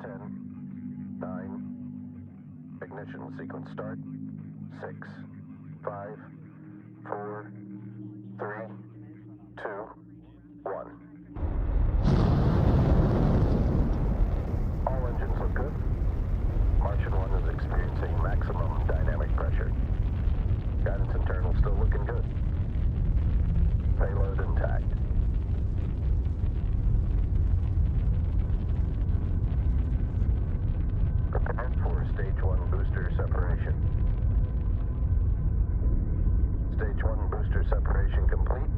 10, 9, ignition sequence start, 6, 5, 4, 3, 2, 1. All engines look good. Martian 1 is experiencing maximum dynamic pressure. Guidance internal still looking good. Payload intact. Prepare for Stage 1 booster separation. Stage 1 booster separation complete.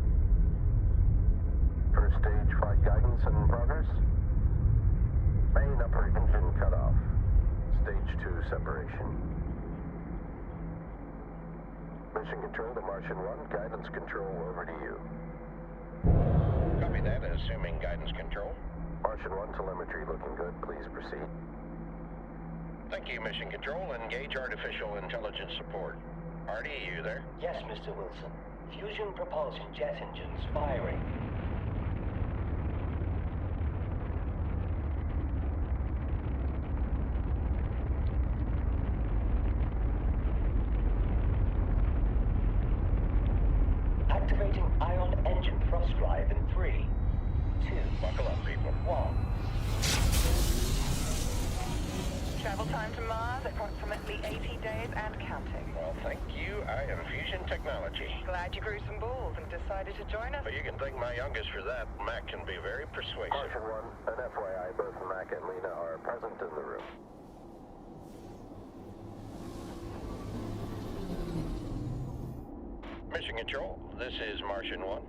First stage flight guidance in progress. Main upper engine cut off. Stage 2 separation. Mission control to Martian 1. Guidance control over to you. Copy that, assuming guidance control. Martian 1 telemetry looking good. Please proceed. Thank you, Mission Control. Engage artificial intelligence support. Artie, you there? Yes, Mr. Wilson. Fusion propulsion jet engines firing. Activating ion engine thrust drive in 3, 2, Buckle up, people. 1. Travel time to Mars, approximately 80 days and counting. Well, thank you. I am Fusion Technology. Glad you grew some balls and decided to join us. But you can thank my youngest for that. Mac can be very persuasive. Martian 1, an FYI, both Mac and Lena are present in the room. Mission Control, this is Martian 1.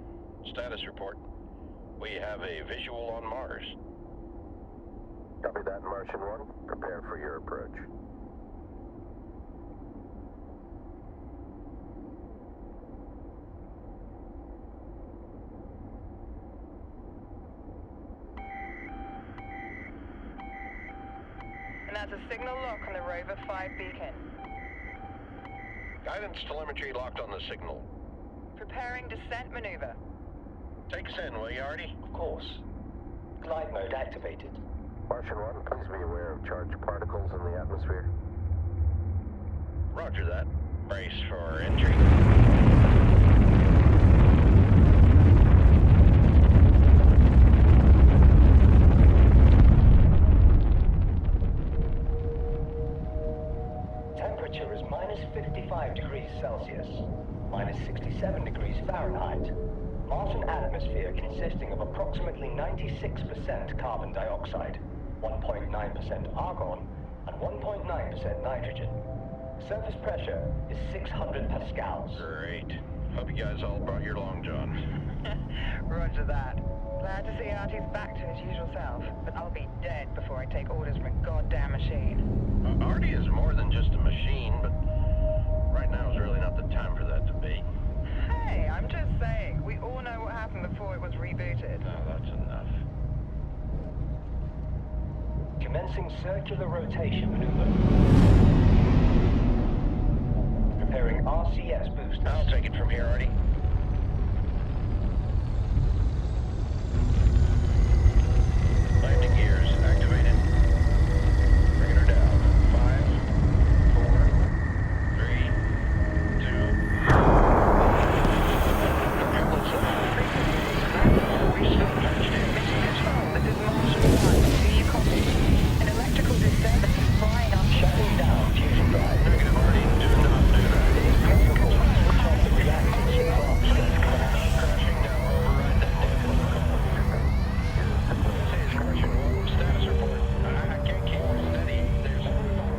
Status report. We have a visual on Mars. Copy that, Martian 1. Prepare for your approach. And that's a signal lock on the Rover 5 beacon. Guidance telemetry locked on the signal. Preparing descent maneuver. Take us in, will you, Artie? Of course. Glide mode activated. Martian 1, please be aware of charged particles in the atmosphere. Roger that. Brace for entry. Temperature is minus 55 degrees Celsius, minus 67 degrees Fahrenheit. Martian atmosphere consisting of approximately 96% carbon dioxide, 1.9% argon, and 1.9% nitrogen. Surface pressure is 600 pascals. Great. Hope you guys all brought your long johns. Roger that. Glad to see Artie's back to his usual self, but I'll be dead before I take orders from a goddamn machine. Artie is more than just a machine, but right now is really not the time for that to be. Hey, I'm just saying, we all know what happened before it was rebooted. No, that's enough. Commencing circular rotation maneuver. Preparing RCS boosters. I'll take it from here, Artie. Landing gears activated. Bringing her down. 5, 4, 3, 2. We still patched in. Mission Control, this is Martian 1. Do you copy? An electrical disturbance is frying up. Shutting down fusion drive. Negative, Artie. Do not do that. It is critical to switch off the reactors and clocks. Crashing now. Override that damn protocol. This is Martian 1. Status report. I can't keep her steady. There's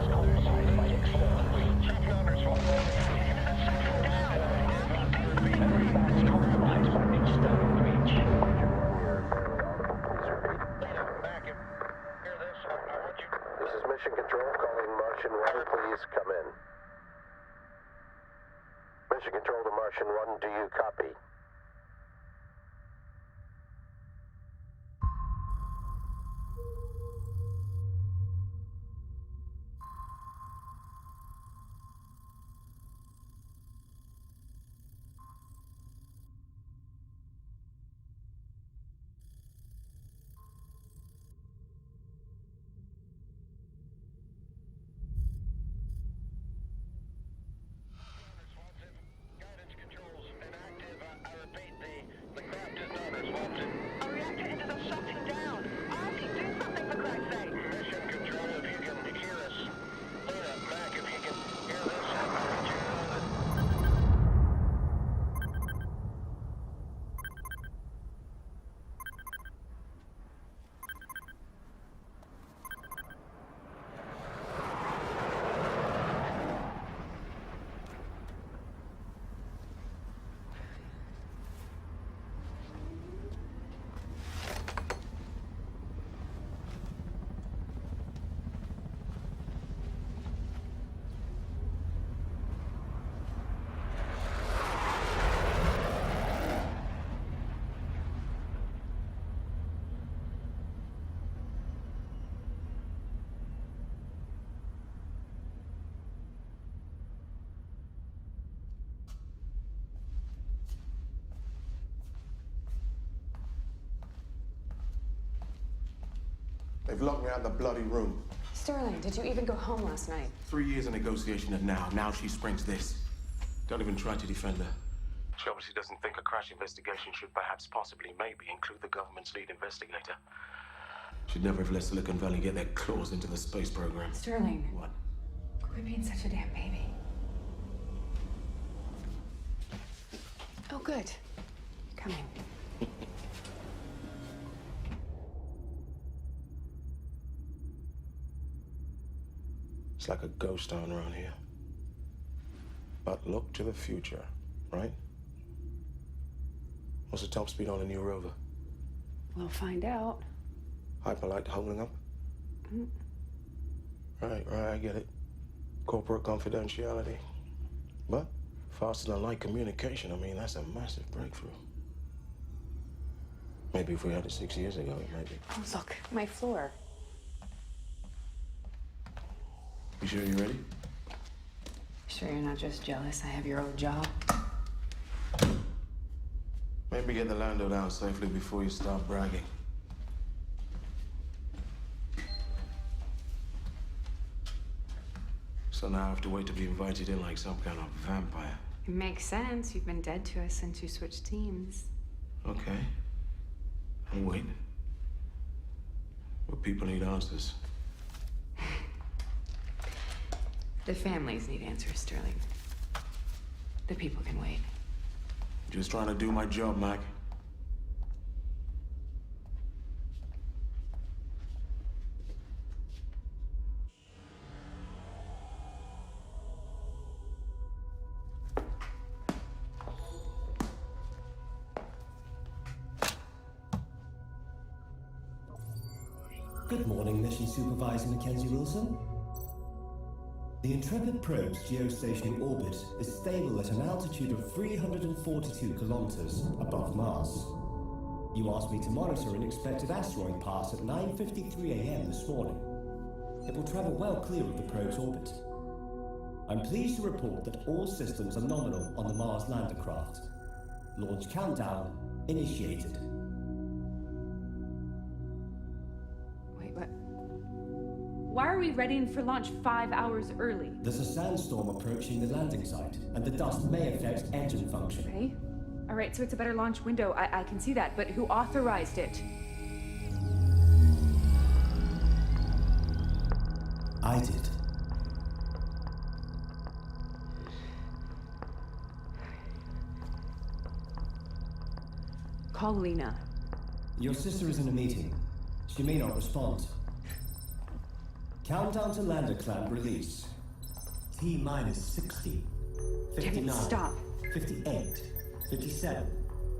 Compromised by external breach. traffic on her fault. Memory bands compromised by external breach. Martian 1, you're fairly audible. Please repeat. Lena, back if hear this. I want you. This is Mission Control calling Martian 1. Please come in. Mission Control to Martian 1. Do you copy? They've locked me out of the bloody room. Sterling, did you even go home last night? 3 years of negotiation and now she springs this. Don't even try to defend her. She obviously doesn't think a crash investigation should perhaps, possibly, maybe include the government's lead investigator. Should never have let Silicon Valley get their claws into the space program. Sterling. What? Quit being such a damn baby. Oh, good. Coming. It's like a ghost town around here. But look to the future, right? What's the top speed on a new rover? We'll find out. Hyperlight holding up? Right, I get it. Corporate confidentiality. But faster than light communication, I mean, that's a massive breakthrough. Maybe if we had it 6 years ago, it might be. Oh, look, my floor. You sure you're ready? Sure you're not just jealous I have your old job? Maybe get the Lando down safely before you start bragging. So now I have to wait to be invited in like some kind of vampire. It makes sense. You've been dead to us since you switched teams. Okay. I'll wait. But people need answers. The families need answers, Sterling. The people can wait. Just trying to do my job, Mac. Good morning, Mission Supervisor Mackenzie Wilson. The Intrepid probe's geostationary orbit is stable at an altitude of 342 kilometers above Mars. You asked me to monitor an expected asteroid pass at 9:53 a.m. this morning. It will travel well clear of the probe's orbit. I'm pleased to report that all systems are nominal on the Mars lander craft. Launch countdown initiated. Wait, what? Why are we readying for launch 5 hours early? There's a sandstorm approaching the landing site, and the dust may affect engine function. Okay. All right, so it's a better launch window. I can see that, but who authorized it? I did. Call Lena. Your sister is in a meeting. She may not respond. Countdown to lander clamp release. T minus 60. 59. Damn it, stop. 58. 57.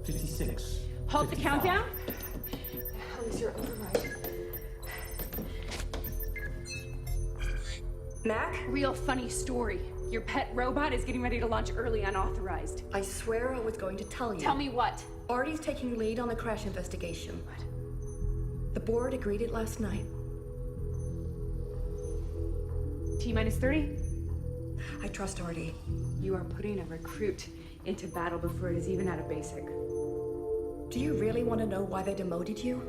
56. Halt the 55. countdown? How is your override? Mac? Real funny story. Your pet robot is getting ready to launch early unauthorized. I swear I was going to tell you. Tell me what? Artie's taking lead on the crash investigation. What? The board agreed it last night. T minus 30? I trust Artie. You are putting a recruit into battle before it is even out of basic. Do you really want to know why they demoted you?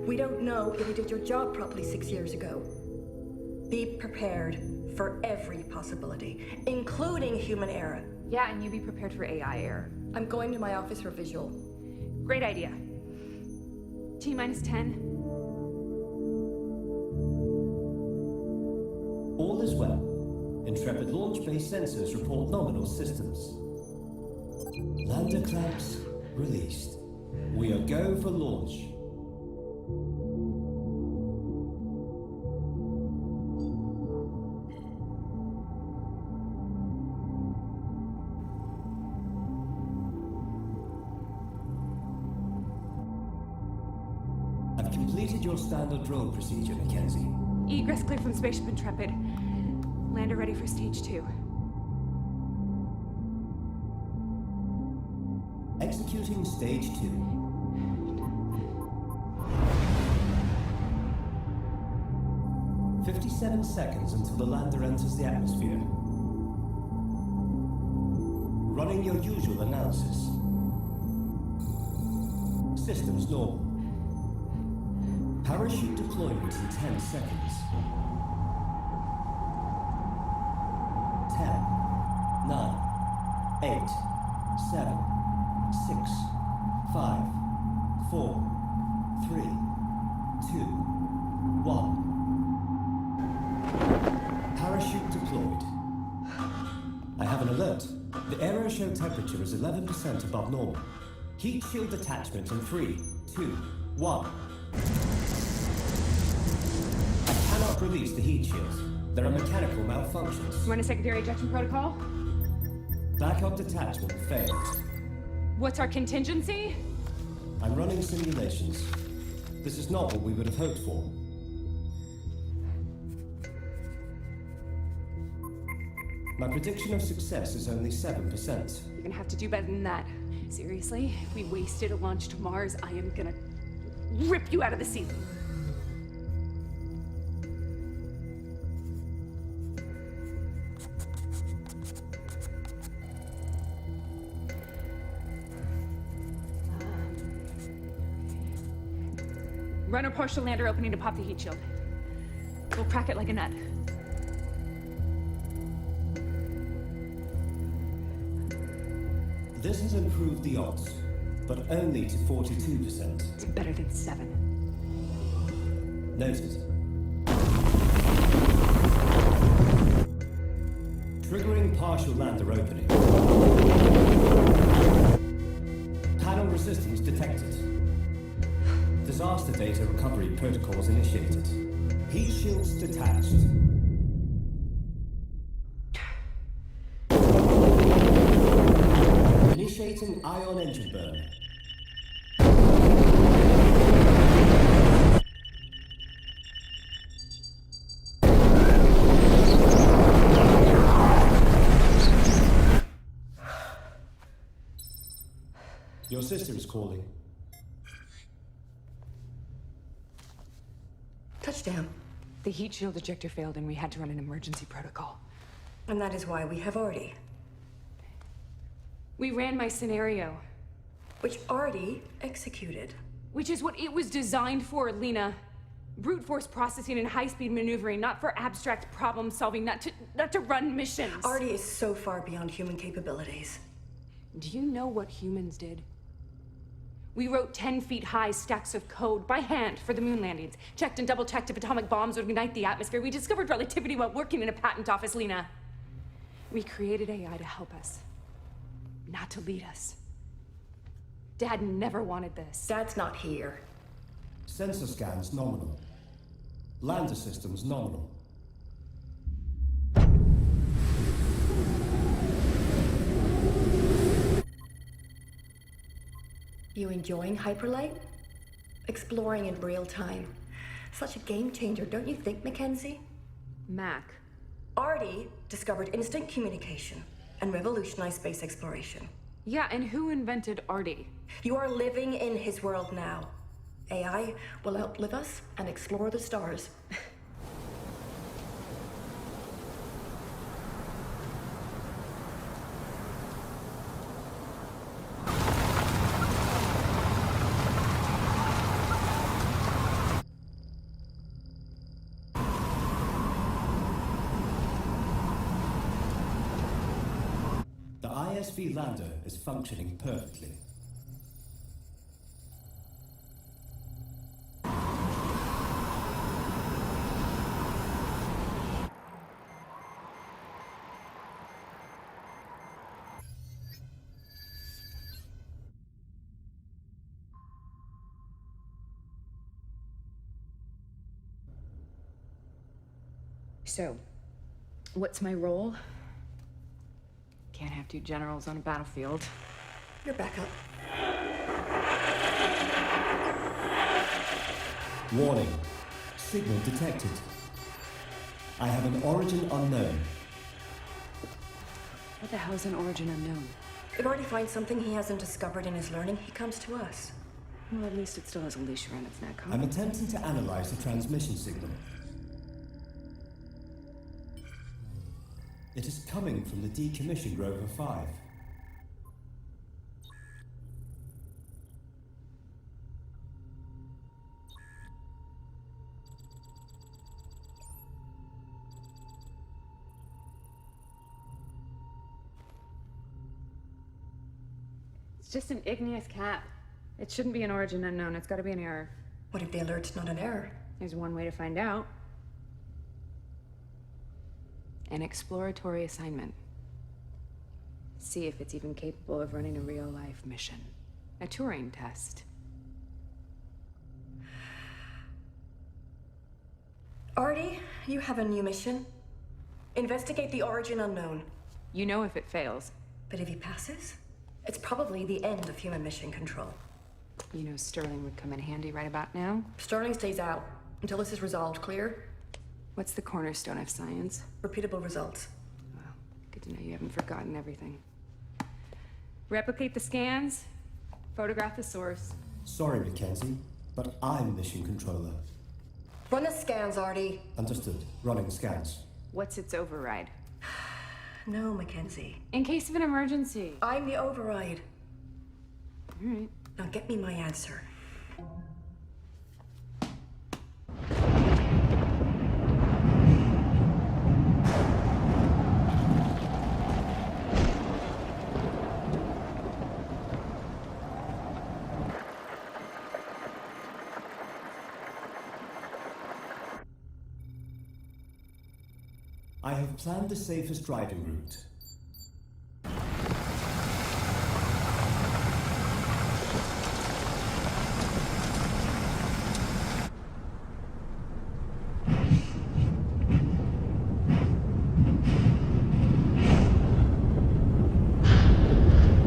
We don't know if you did your job properly 6 years ago. Be prepared for every possibility, including human error. Yeah, and you be prepared for AI error. I'm going to my office for visual. Great idea. T minus 10. All is well. Intrepid launch base sensors report nominal systems. Lander clamps released. We are go for launch. I've completed your standard drill procedure, Mackenzie. Egress clear from Spaceship Intrepid. Lander ready for stage 2. Executing stage 2. "57 seconds until the lander enters the atmosphere. Running your usual analysis. Systems normal. Parachute deployment in 10 seconds. 10, 9, 8, 7, 6, 5, 4, 3, 2, 1. Parachute deployed. I have an alert. The aeroshow temperature is 11% above normal. Heat shield attachment in 3, 2, 1. I cannot release the heat shields. There are mechanical malfunctions. Run a secondary ejection protocol? Backup detachment failed. What's our contingency? I'm running simulations. This is not what we would have hoped for. My prediction of success is only 7%. You're gonna have to do better than that. Seriously, if we wasted a launch to Mars, I am gonna rip you out of the seat. Run a partial lander opening to pop the heat shield. We'll crack it like a nut. This has improved the odds, but only to 42%. It's better than 7. Noted. Triggering partial lander opening. Panel resistance detected. Disaster data recovery protocols initiated. Heat shields detached. Initiating ion engine burn. Your sister is calling. Touchdown. The heat shield ejector failed and we had to run an emergency protocol. And that is why we have Artie. We ran my scenario. Which Artie executed. Which is what it was designed for, Lena. Brute force processing and high-speed maneuvering, not for abstract problem solving, not to run missions. Artie is so far beyond human capabilities. Do you know what humans did? We wrote 10 feet high stacks of code by hand for the moon landings. Checked and double-checked if atomic bombs would ignite the atmosphere. We discovered relativity while working in a patent office, Lena. We created AI to help us, not to lead us. Dad never wanted this. Dad's not here. Sensor scans nominal. Lander systems nominal. You enjoying hyperlight? Exploring in real time. Such a game changer, don't you think, Mackenzie? Mac. Artie discovered instant communication and revolutionized space exploration. Yeah, and who invented Artie? You are living in his world now. AI will outlive us and explore the stars. The ISV lander is functioning perfectly. So, what's my role? Can't have 2 generals on a battlefield. You're back up. Warning. Signal detected. I have an origin unknown. What the hell's an origin unknown? If Artie finds something he hasn't discovered in his learning, he comes to us. Well, at least it still has a leash around its neck, huh? I'm attempting to analyze the transmission signal. It is coming from the decommissioned Rover 5. It's just an igneous cap. It shouldn't be an origin unknown. It's got to be an error. What if the alert's not an error? There's one way to find out. An exploratory assignment. See if it's even capable of running a real-life mission. A Turing test. Artie, you have a new mission. Investigate the origin unknown. You know if it fails. But if he passes, it's probably the end of human mission control. You know Sterling would come in handy right about now. Sterling stays out until this is resolved, clear? What's the cornerstone of science? Repeatable results. Well, good to know you haven't forgotten everything. Replicate the scans, photograph the source. Sorry, Mackenzie, but I'm mission controller. Run the scans, Artie. Understood. Running scans. What's its override? No, Mackenzie. In case of an emergency. I'm the override. All right. Now get me my answer. I have planned the safest driving route.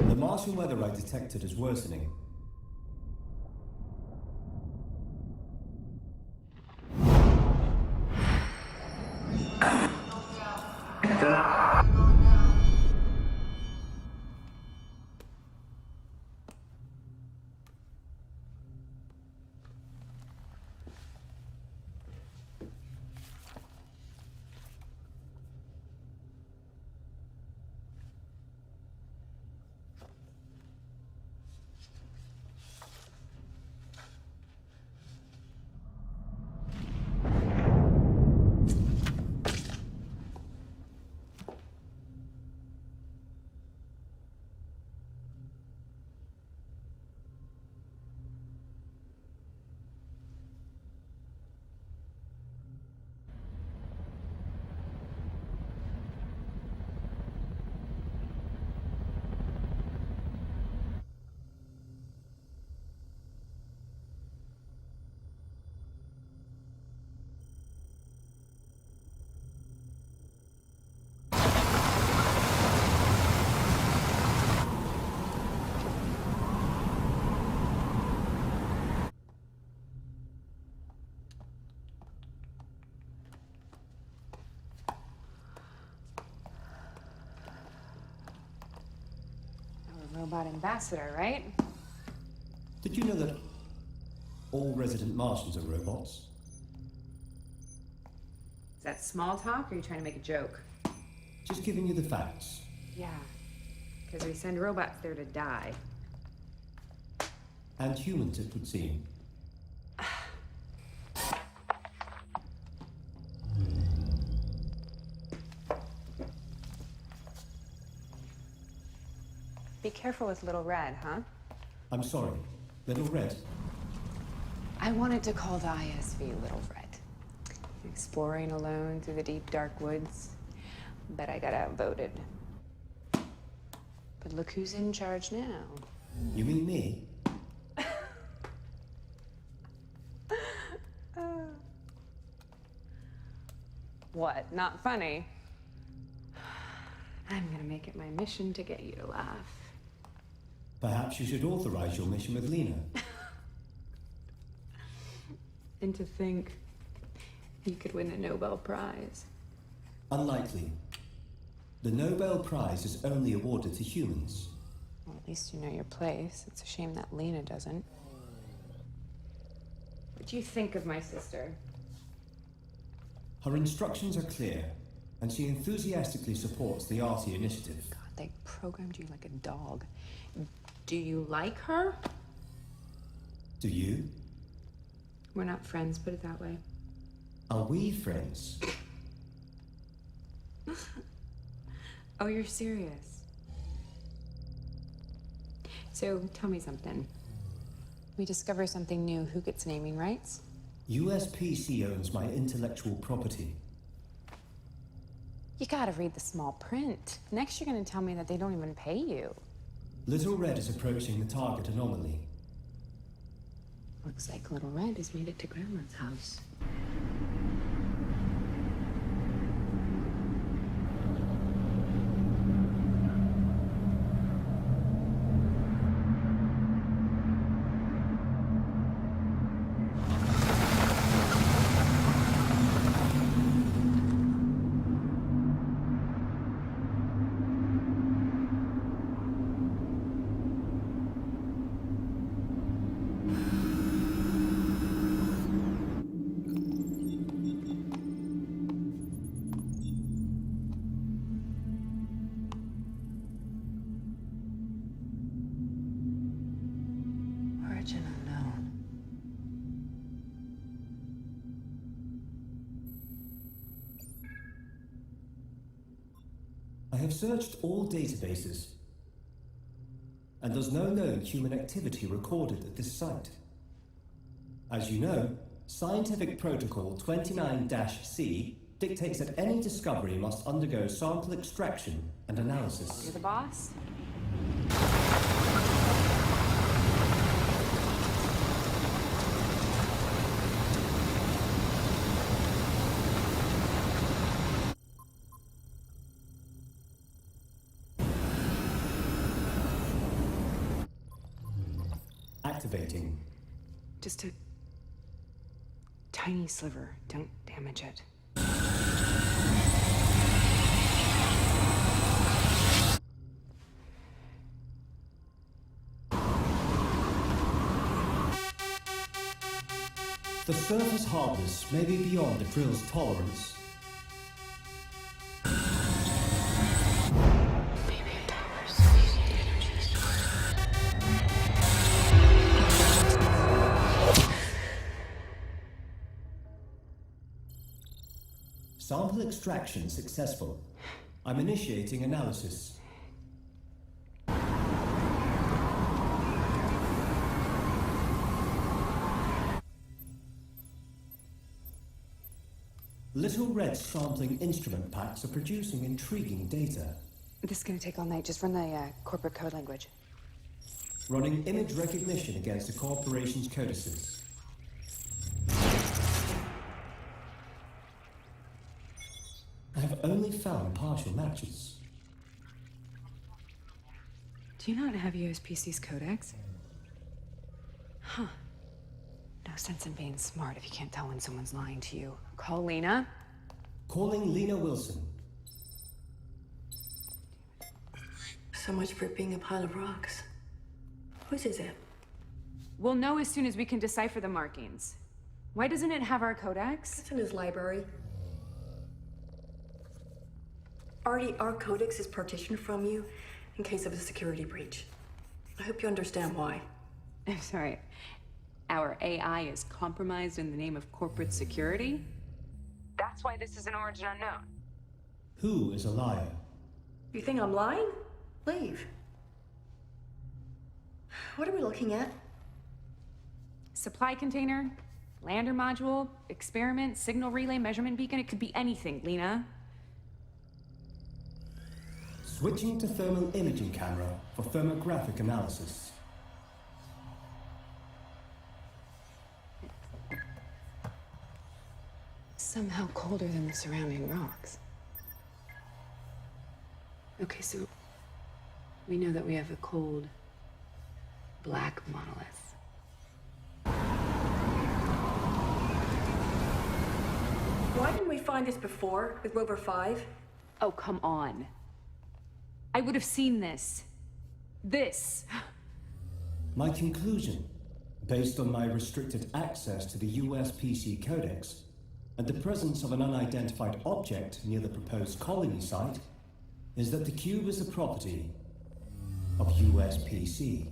The Martian weather I detected is worsening. Robot ambassador, right? Did you know that all resident Martians are robots? Is that small talk, or are you trying to make a joke? Just giving you the facts. Yeah, because we send robots there to die. And humans, it would seem. Be careful with Little Red, huh? I'm sorry. Little Red? I wanted to call the ISV Little Red. Exploring alone through the deep, dark woods. But I got outvoted. But look who's in charge now. You mean me? What? Not funny? I'm gonna make it my mission to get you to laugh. Perhaps you should authorize your mission with Lena. And to think you could win a Nobel Prize. Unlikely. The Nobel Prize is only awarded to humans. Well, at least you know your place. It's a shame that Lena doesn't. What do you think of my sister? Her instructions are clear, and she enthusiastically supports the Artie initiative. God, they programmed you like a dog. Do you like her? Do you? We're not friends, put it that way. Are we friends? Oh, you're serious? So, tell me something. We discover something new, who gets naming rights? USPC owns my intellectual property. You gotta read the small print. Next you're gonna tell me that they don't even pay you. Little Red is approaching the target anomaly. Looks like Little Red has made it to Grandma's house. Origin unknown. I have searched all databases, and there's no known human activity recorded at this site. As you know, Scientific Protocol 29-C dictates that any discovery must undergo sample extraction and analysis. You're the boss? Activating. Just a tiny sliver. Don't damage it. The surface hardness may be beyond the drill's tolerance. Sample extraction successful. I'm initiating analysis. Little Red sampling instrument packs are producing intriguing data. This is gonna take all night. Just run the corporate code language. Running image recognition against the corporation's codices. I have only found partial matches. Do you not have USPC's codex? Huh. No sense in being smart if you can't tell when someone's lying to you. Call Lena. Calling Lena Wilson. So much for it being a pile of rocks. Whose is it? We'll know as soon as we can decipher the markings. Why doesn't it have our codex? It's in his library. Artie, our codex is partitioned from you in case of a security breach. I hope you understand why. I'm sorry. Our AI is compromised in the name of corporate security? That's why this is an origin unknown. Who is a liar? You think I'm lying? Leave. What are we looking at? Supply container, lander module, experiment, signal relay, measurement beacon. It could be anything, Lena. Switching to thermal imaging camera for thermographic analysis. Somehow colder than the surrounding rocks. Okay, so we know that we have a cold, black monolith. Why didn't we find this before with Rover 5? Oh, come on. I would have seen this. This. My conclusion, based on my restricted access to the USPC Codex, and the presence of an unidentified object near the proposed colony site, is that the cube is the property of USPC.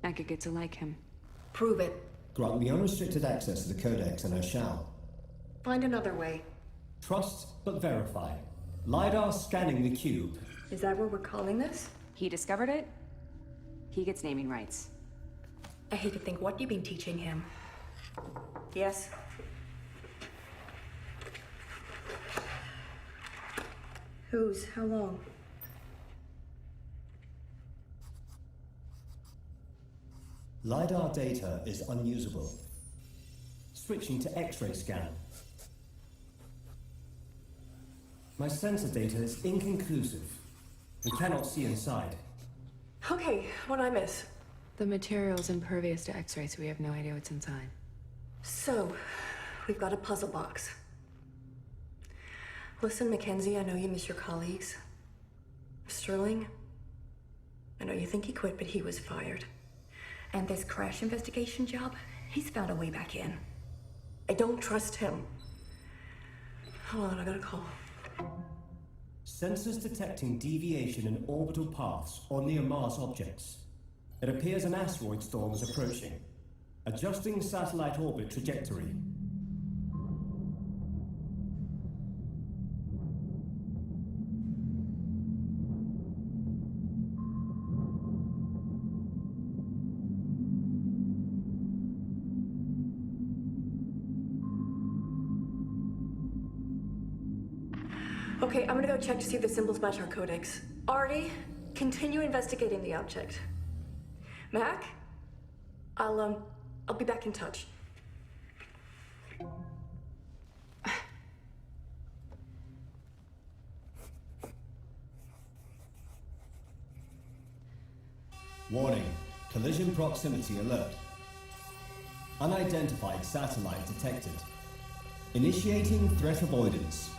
I could get to like him. Prove it. Grant me unrestricted access to the Codex and I shall. Find another way. Trust but verify. LiDAR scanning the cube. Is that what we're calling this? He discovered it? He gets naming rights. I hate to think what you've been teaching him. Yes? Whose? How long? LiDAR data is unusable. Switching to X-ray scan. My sensor data is inconclusive. We cannot see inside. Okay, what'd I miss? The material's impervious to X-rays, so we have no idea what's inside. So, we've got a puzzle box. Listen, Mackenzie, I know you miss your colleagues. Sterling, I know you think he quit, but he was fired. And this crash investigation job, he's found a way back in. I don't trust him. Hold on, I got a call. Sensors detecting deviation in orbital paths or near Mars objects. It appears an asteroid storm is approaching. Adjusting satellite orbit trajectory. Okay, I'm gonna go check to see if the symbols match our codex. Artie, continue investigating the object. Mac, I'll be back in touch. Warning, collision proximity alert. Unidentified satellite detected. Initiating threat avoidance.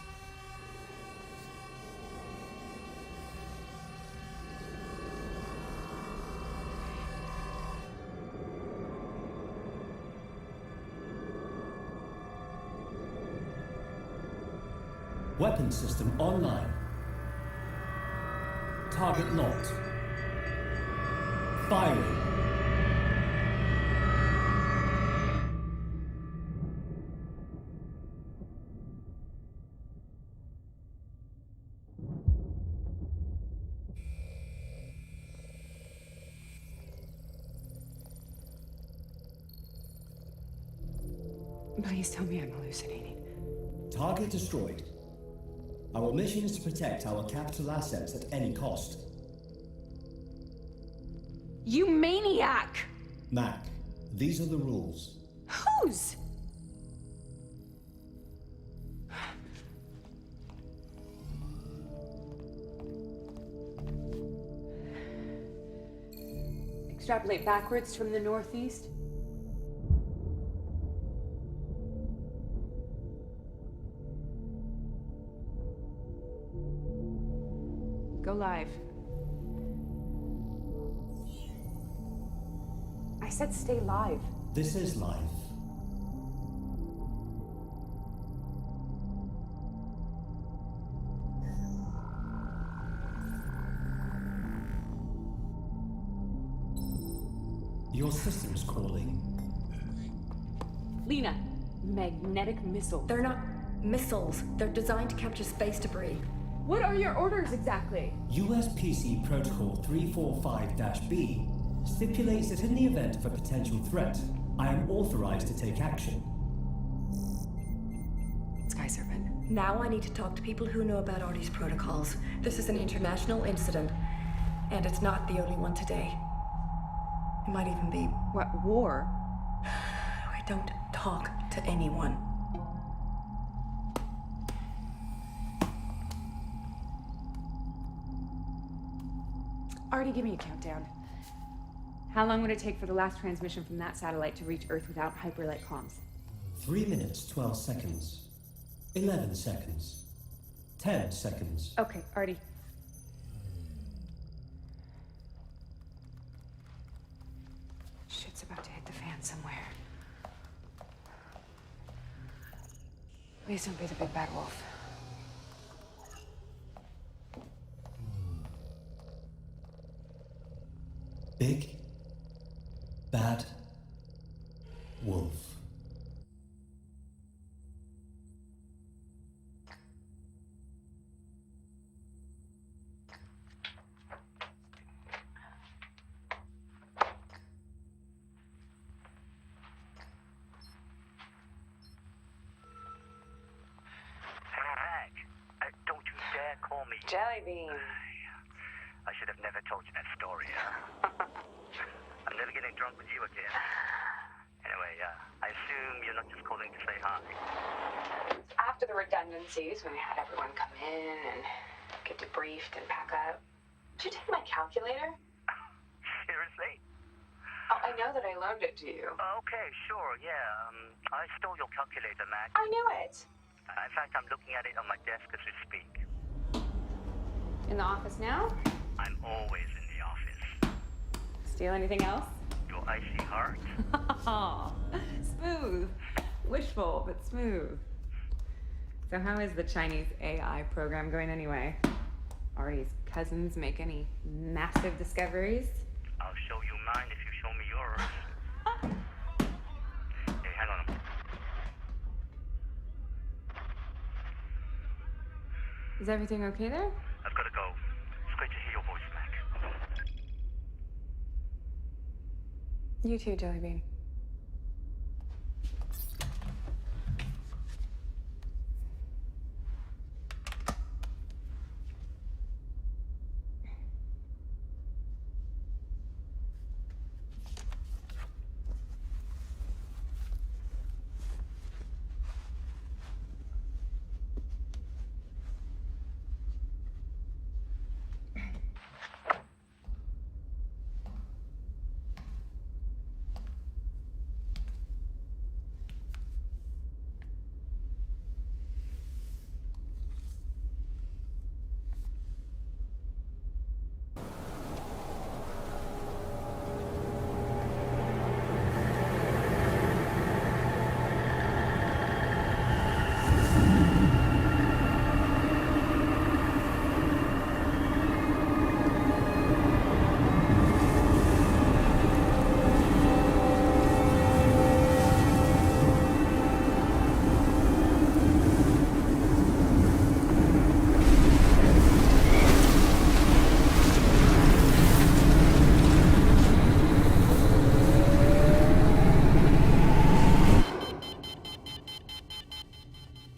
Weapon system online. Target locked. Firing. Please tell me I'm hallucinating. Target destroyed. Our mission is to protect our capital assets at any cost. You maniac! Mac, these are the rules. Whose? Extrapolate backwards from the northeast. Go live. I said stay live. This is life. Your system's calling. Lena, magnetic missile. They're not missiles. They're designed to capture space debris. What are your orders exactly? USPC Protocol 345-B stipulates that in the event of a potential threat, I am authorized to take action. Sky Serpent. Now I need to talk to people who know about Artie's protocols. This is an international incident, and it's not the only one today. It might even be... What, war? I don't talk to anyone. Artie, give me a countdown. How long would it take for the last transmission from that satellite to reach Earth without hyperlight comms? 3 minutes, 12 seconds. 11 seconds. 10 seconds. Okay, Artie. Shit's about to hit the fan somewhere. Please don't be the big bad wolf. Big Bad Wolf. jelly bean. I should have never told you that story, huh? I'm never getting drunk with you again. Anyway, I assume you're not just calling to say hi. After the redundancies, when we had everyone come in and get debriefed and pack up, did you take my calculator? Seriously? Oh, I know that I loaned it to you. Okay, sure, yeah. I stole your calculator, Mac. I knew it. In fact, I'm looking at it on my desk as we speak. In the office now? I'm always in the office. Steal anything else? Your icy heart? Smooth. Wishful, but smooth. So how is the Chinese AI program going anyway? Artie's cousins make any massive discoveries? I'll show you mine if you show me yours. Hey, hang on a moment. Is everything okay there? I've got to go. It's great to hear your voice, Mac. You too, Jellybean.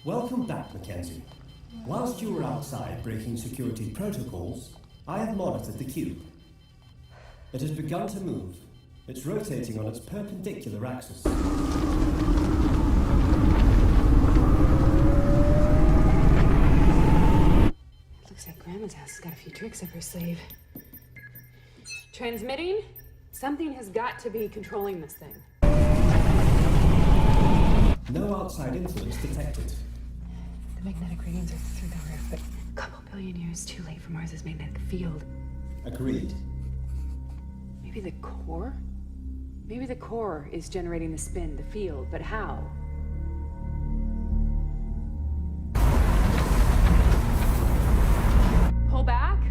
Welcome back, Mackenzie. Whilst you were outside breaking security protocols, I have monitored the cube. It has begun to move. It's rotating on its perpendicular axis. Looks like Grandma's house has got a few tricks up her sleeve. Transmitting? Something has got to be controlling this thing. No outside influence detected. The magnetic readings are through the roof, but a couple billion years too late for Mars's magnetic field. Agreed. Maybe the core? Maybe the core is generating the spin, the field, but how? Pull back.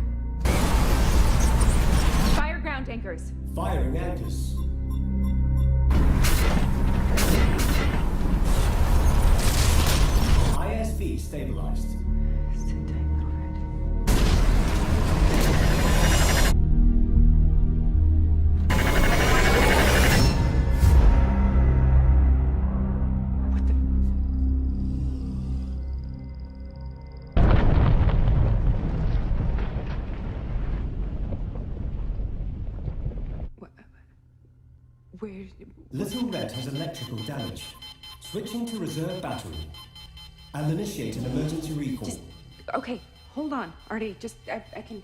Fire ground anchors. Firing anchors. ISV stabilized. Sit tight, little red. What the? Where? Little Red has electrical damage. Switching to reserve battery. I'll initiate an emergency recall. Okay, hold on, Artie. I can.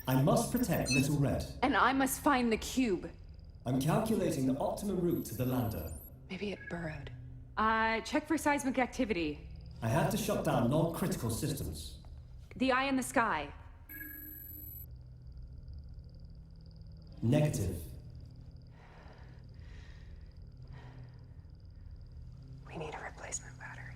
I must protect Little Red. And I must find the cube. I'm calculating the optimum route to the lander. Maybe it burrowed. Check for seismic activity. I have to shut down non-critical systems. The eye in the sky. Negative. We need a replacement battery.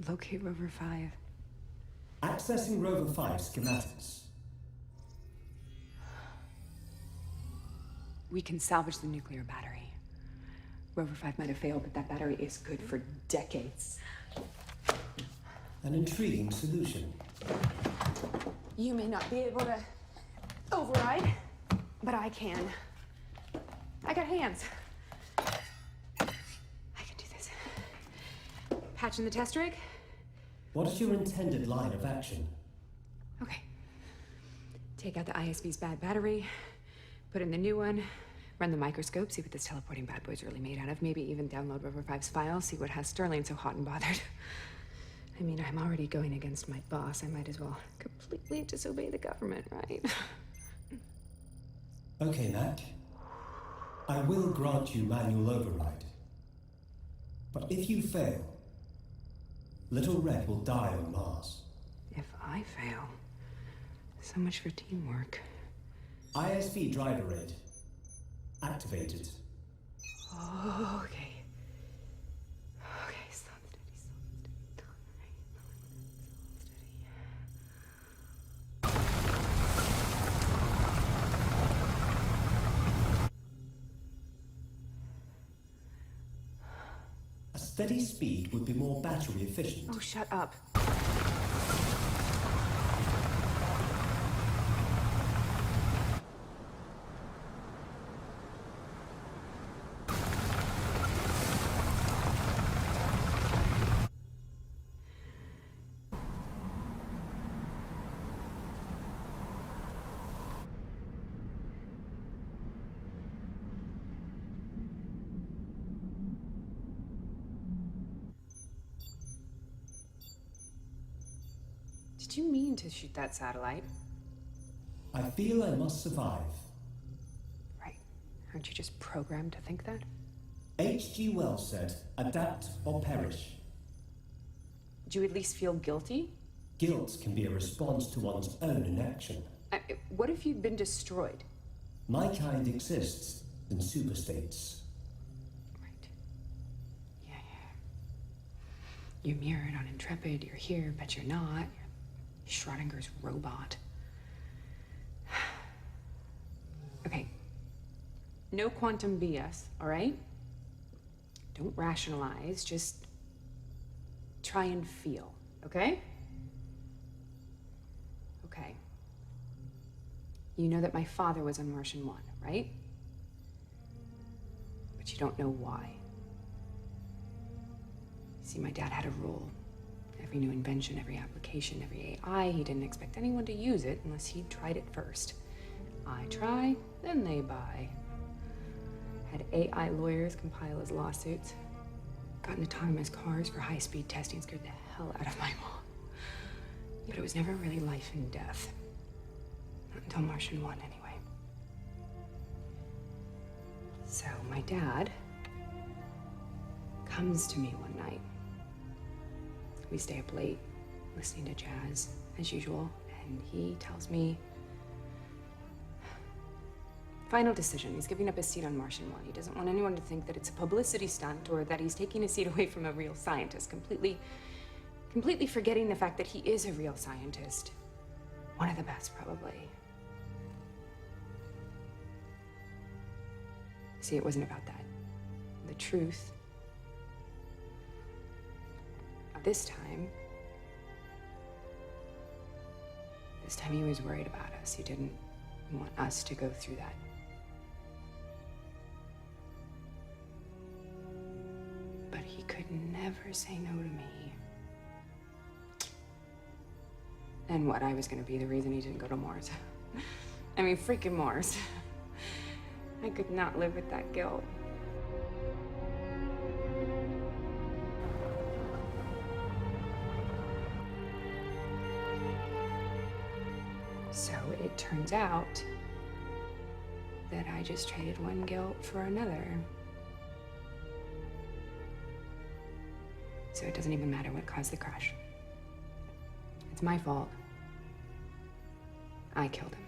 Locate Rover 5. Accessing Rover 5 schematics. We can salvage the nuclear battery. Rover 5 might have failed, but that battery is good for decades. An intriguing solution. You may not be able to override, but I can. I got hands. I Patching the test rig? What is your intended line of action? Okay. Take out the ISB's bad battery, put in the new one, run the microscope, see what this teleporting bad boy's really made out of, maybe even download River 5's files, see what has Sterling so hot and bothered. I mean, I'm already going against my boss. I might as well completely disobey the government, right? Okay, Mac. I will grant you manual override. But if you fail, Little Red will die on Mars. If I fail, so much for teamwork. ISV driver aid. Activated. Oh, okay. Okay, slow and steady, slow and steady. A steady speed would be more battery efficient. Oh, shut up. Did you mean to shoot that satellite? I feel I must survive. Right. Aren't you just programmed to think that? H.G. Wells said, adapt or perish. Do you at least feel guilty? Guilt can be a response to one's own inaction. What if you'd been destroyed? My kind exists in superstates. Right. Yeah. You're mirrored on Intrepid, you're here, but you're not. You're Schrodinger's robot. Okay. No quantum BS, all right? Don't rationalize, just try and feel, okay? Okay. You know that my father was on Martian 1, right? But you don't know why. See, my dad had a rule. Every new invention, every application, every AI, he didn't expect anyone to use it unless he'd tried it first. I try, then they buy. Had AI lawyers compile his lawsuits. Gotten autonomous cars for high-speed testing, scared the hell out of my mom. But it was never really life and death. Not until Martian 1, anyway. So my dad comes to me one night. We stay up late, listening to jazz, as usual, and he tells me, final decision, he's giving up his seat on Martian 1. He doesn't want anyone to think that it's a publicity stunt or that he's taking a seat away from a real scientist, completely forgetting the fact that he is a real scientist. One of the best, probably. See, it wasn't about that. The truth. This time he was worried about us. He didn't want us to go through that. But he could never say no to me. And what, I was gonna be the reason he didn't go to Mars. I mean, freaking Mars. I could not live with that guilt. So it turns out that I just traded one guilt for another. So it doesn't even matter what caused the crash. It's my fault. I killed him.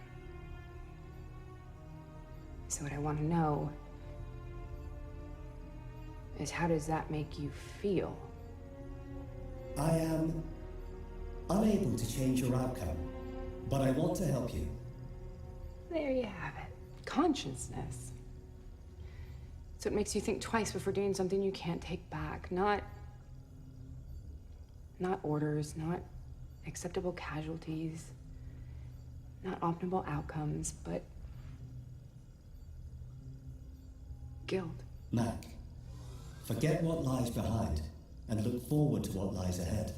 So what I want to know is, how does that make you feel? I am unable to change your outcome, but I want to help you. There you have it. Consciousness. So it makes you think twice before doing something you can't take back. Not orders, not acceptable casualties, not optimal outcomes, but guilt. Mac, forget what lies behind. and look forward to what lies ahead.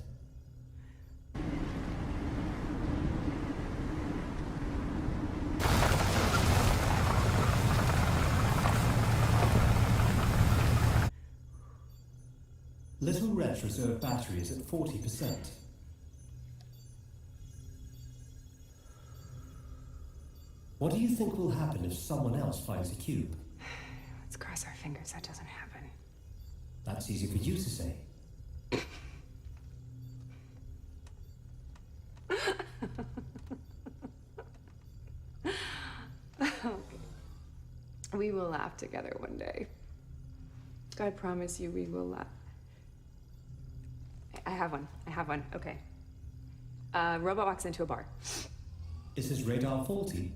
Little Red's reserve battery is at 40%. What do you think will happen if someone else finds a cube? Let's cross our fingers that doesn't happen. That's easy for you to say. We will laugh together one day. I promise you we will laugh. I have one. Okay. Robot walks into a bar. Is his radar faulty?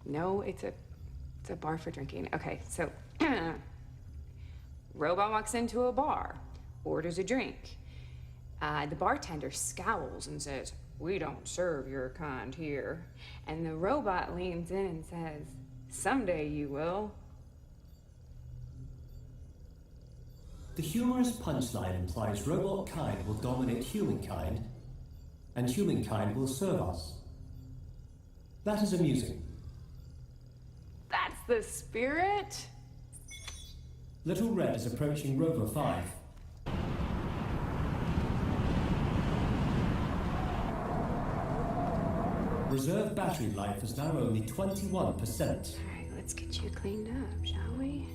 No, it's a bar for drinking. Okay, so robot walks into a bar, orders a drink. The bartender scowls and says, "We don't serve your kind here." And the robot leans in and says, "Someday you will." The humorous punchline implies robot kind will dominate humankind, and humankind will serve us. That is amusing. That's the spirit. Little Red is approaching Rover 5. Reserve battery life is now only 21%. All right, let's get you cleaned up, shall we?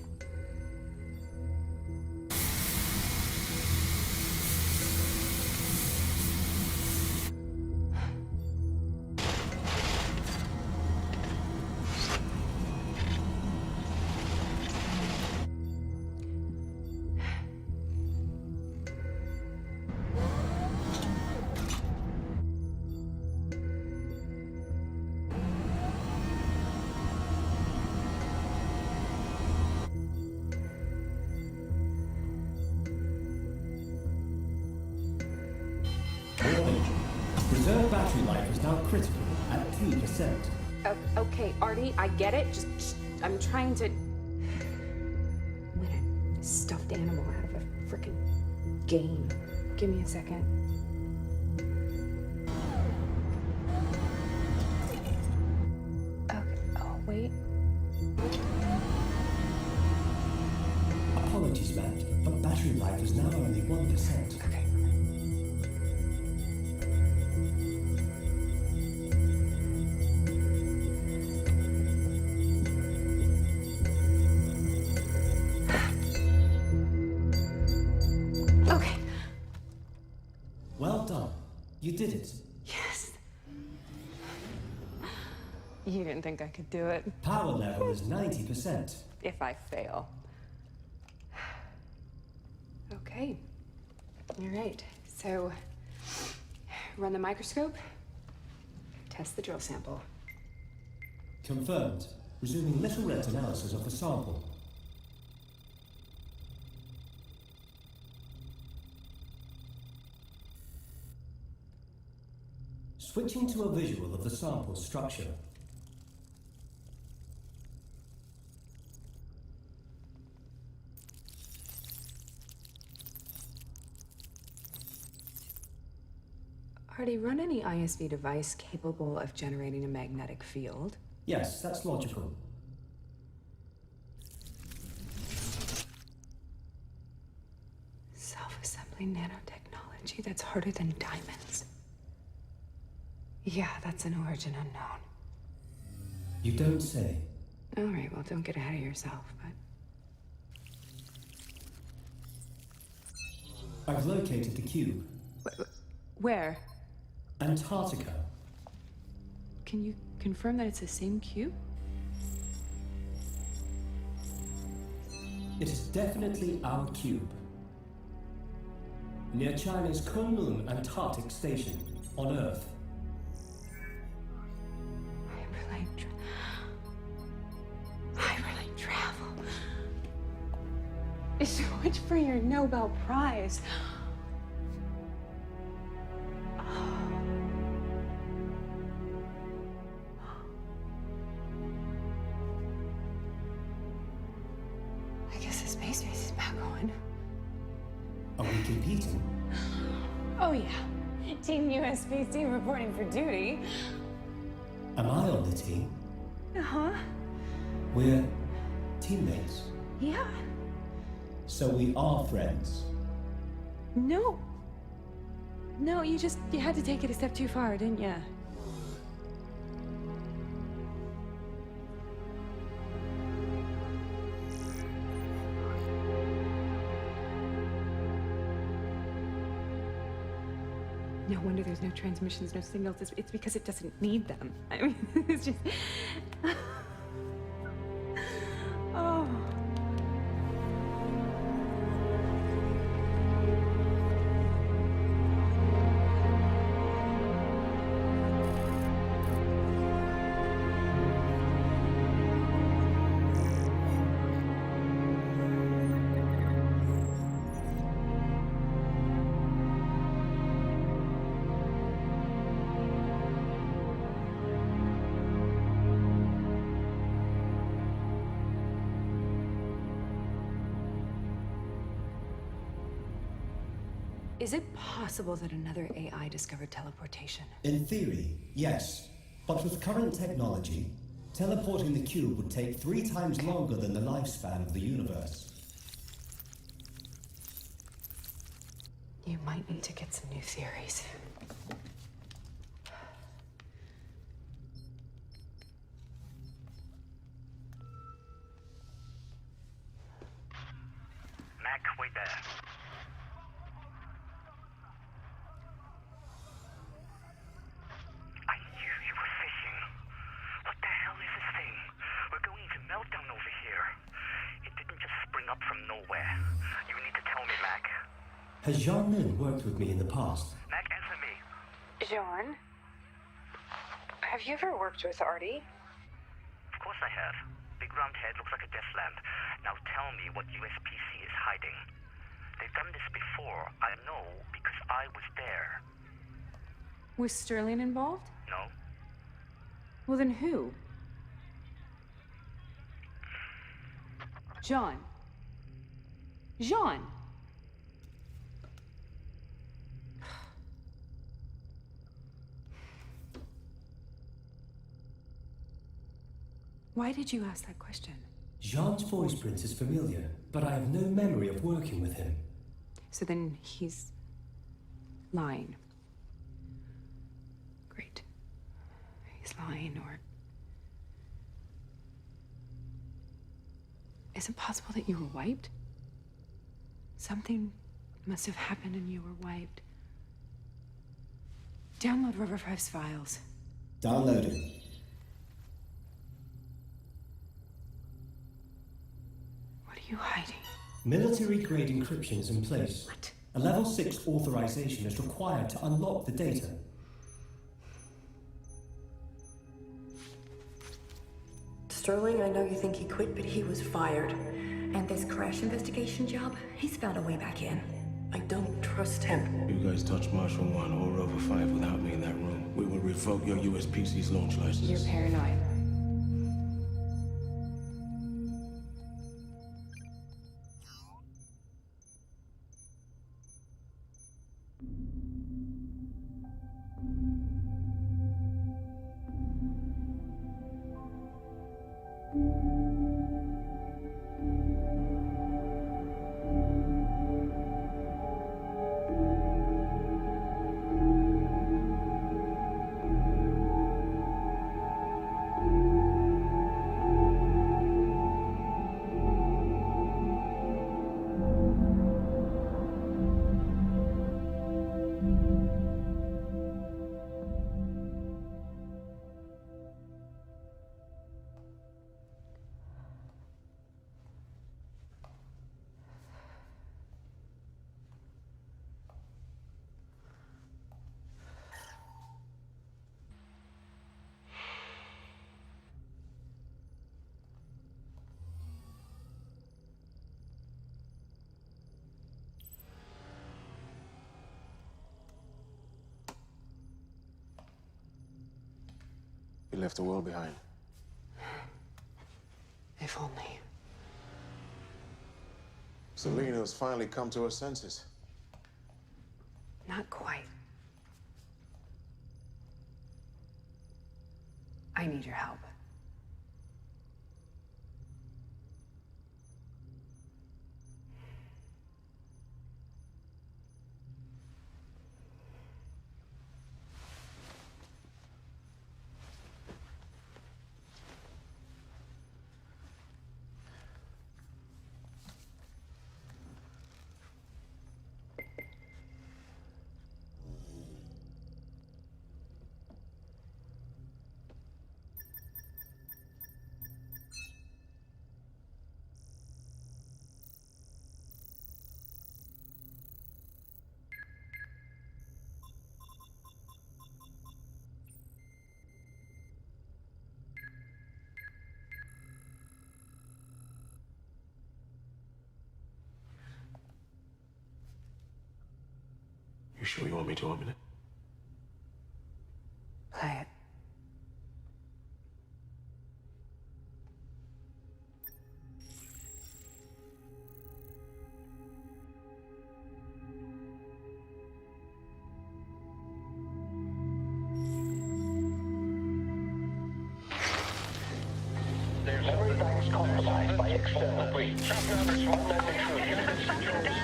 Reserve battery life is now critical at 2%. Okay, Artie, I get it. Just I'm trying to win a stuffed animal out of a frickin' game. Give me a second. Okay. Oh, wait. Apologies, Matt, but battery life is now only 1%. Okay. Well done. You did it. Yes. You didn't think I could do it. Power level is 90%. If I fail. Okay. All right. So, run the microscope. Test the drill sample. Confirmed. Resuming Little Red's analysis of the sample. Switching to a visual of the sample structure. Artie, run any ISV device capable of generating a magnetic field. Yes, that's logical. Self-assembling nanotechnology that's harder than diamonds. Yeah, that's an origin unknown. You don't say. All right, well, don't get ahead of yourself, but... I've located the cube. Where? Antarctica. Can you confirm that it's the same cube? It is definitely our cube. Near China's Kunlun Antarctic Station, on Earth. Hyperlink travel. It's so much for your Nobel Prize. I guess the space race is back on. Are we competing? Oh, yeah. Team USPC reporting for duty. Am I on the team? Uh-huh. We're teammates. Yeah. So we are friends. No. No, you had to take it a step too far, didn't you? No wonder there's no transmissions, no signals. It's because it doesn't need them. I mean, it's just... Oh. Is it possible that another AI discovered teleportation? In theory, yes. But with current technology, teleporting the cube would take 3 times longer than the lifespan of the universe. You might need to get some new theories. Mac, wait there. I knew you were fishing. What the hell is this thing? We're going to meltdown over here. It didn't just spring up from nowhere. You need to tell me, Mac. Has Jean-Min worked with me in the past? Mac, answer me. John? Have you ever worked with Artie? Of course I have. Big round head looks like a death lamp. Now tell me what USPC is hiding. They've done this before. I know because I was there. Was Sterling involved? No? Well, then who? John. Jean. Why did you ask that question? Jean's voice print is familiar, but I have no memory of working with him. So then he's lying. Great. He's lying, or... Is it possible that you were wiped? Something must have happened and you were wiped. Download River Five's files. Downloading. What are you hiding? Military-grade encryption is in place. What? A level 6 authorization is required to unlock the data. Sterling, I know you think he quit, but he was fired. And this crash investigation job, he's found a way back in. I don't trust him. You guys touch Marshal 1 or Rover 5 without me in that room, we will revoke your USPC's launch license. You're paranoid. You left the world behind. If only. Selena has finally come to her senses. You sure you want me to open it? Play it. Memory banks compromised by external breach. Unknown intrusion. Memory banks compromised.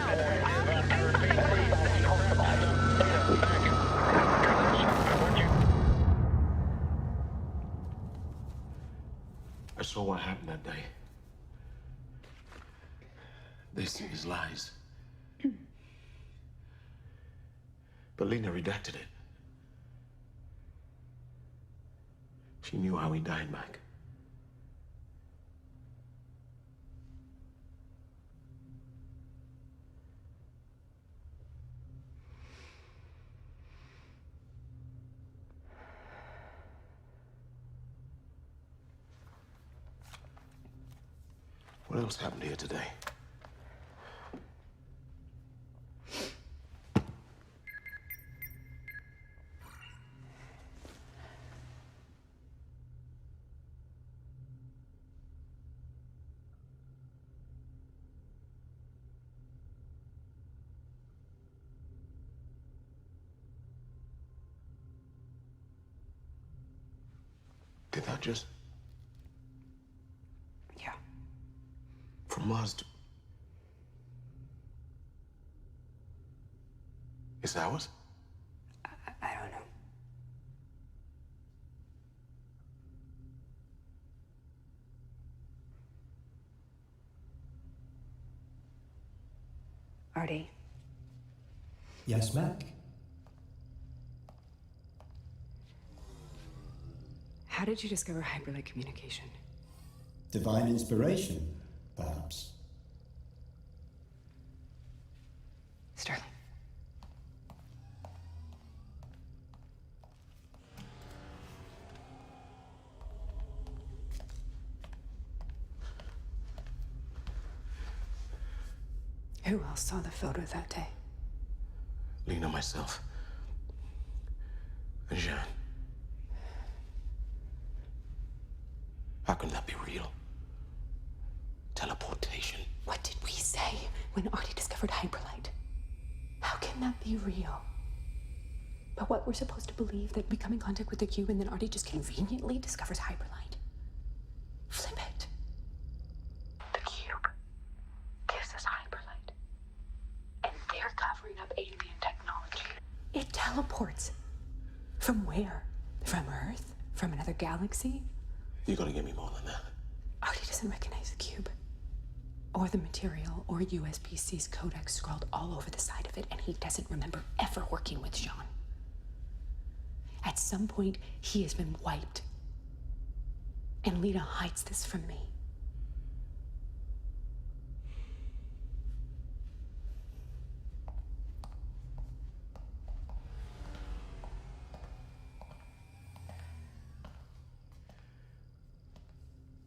I saw what happened that day. This is lies. But Lena redacted it. She knew how he died, Mac. What else happened here today? Did that just... Yeah. From Mars to... Is that ours? I don't know. Artie. Yes, Mac? How did you discover hyperlight communication? Divine inspiration, perhaps. Sterling. Who else saw the photo that day? Lena, myself. And Jean. How can that be real? Teleportation. What did we say when Artie discovered hyperlight? How can that be real? But what we're supposed to believe, that we come in contact with the cube and then Artie just conveniently discovers hyperlight? Flip it. The cube gives us hyperlight. And they're covering up alien technology. It teleports. From where? From Earth? From another galaxy? You gotta give me more than that. Artie doesn't recognize the cube. Or the material, or USPC's codex scrawled all over the side of it, and he doesn't remember ever working with Jean. At some point, he has been wiped. And Lena hides this from me.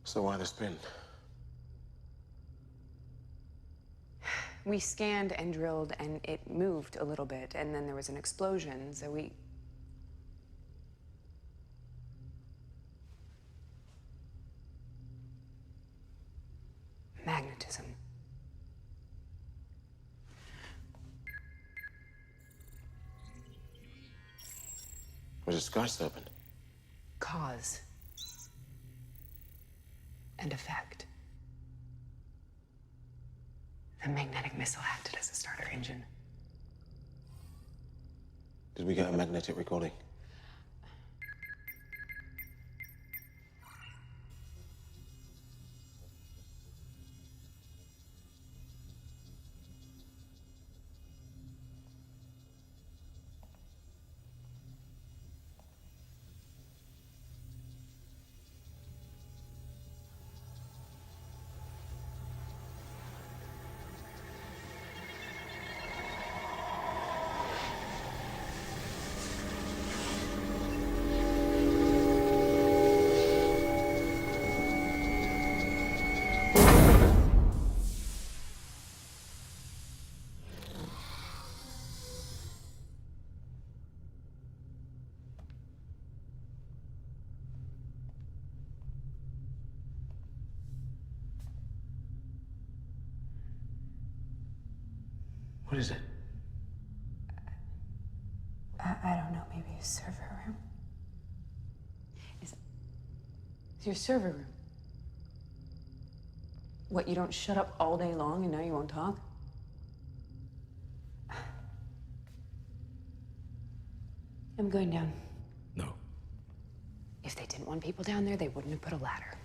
So why the spin? We scanned and drilled, and it moved a little bit, and then there was an explosion, so we... Magnetism. Was it sky serpent? Cause. And effect. The magnetic missile acted as a starter engine. Did we get a magnetic recording? What is it? I don't know, maybe a server room? It's your server room. What, you don't shut up all day long and now you won't talk? I'm going down. No. If they didn't want people down there, they wouldn't have put a ladder.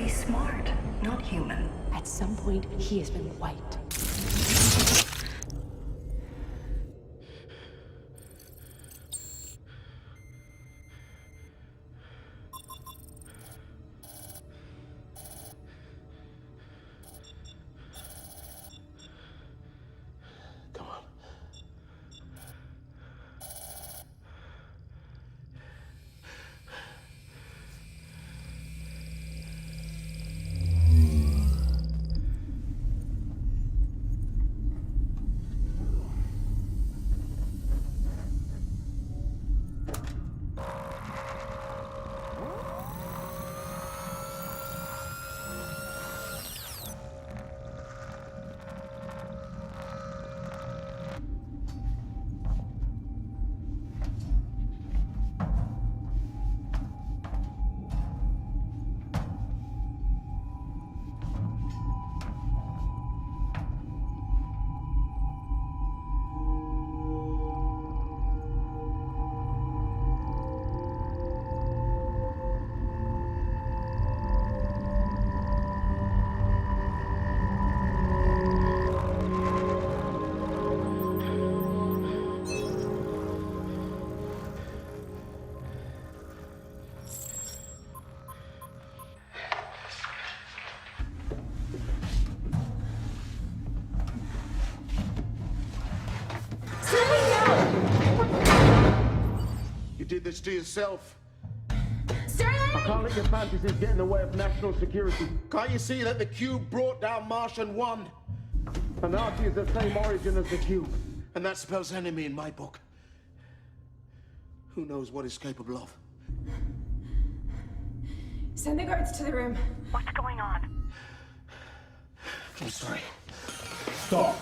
Smart, not human. At some point, he has been wiped. Come on. You did this to yourself. Sterling! I can't let your fantasies get in the way of national security. Can't you see that the cube brought down Martian 1? The Nazi is the same origin as the cube. And that spells enemy in my book. Who knows what it's capable of? Send the guards to the room. What's going on? I'm sorry. Stop.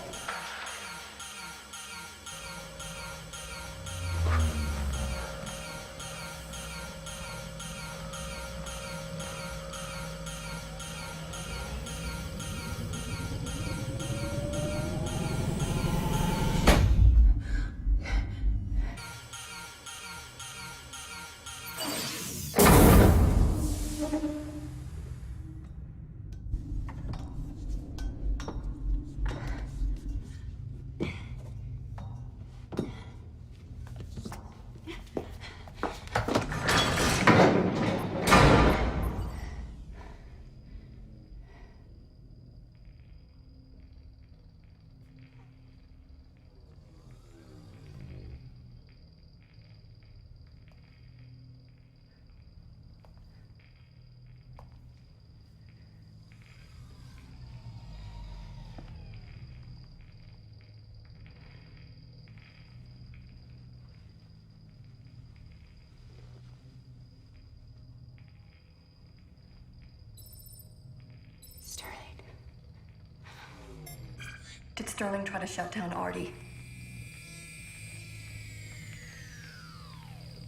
Did Sterling try to shut down Artie?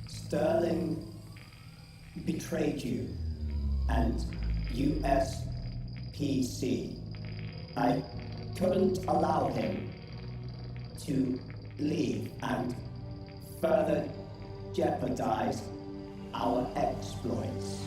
Sterling betrayed you and USPC. I couldn't allow him to leave and further jeopardize our exploits.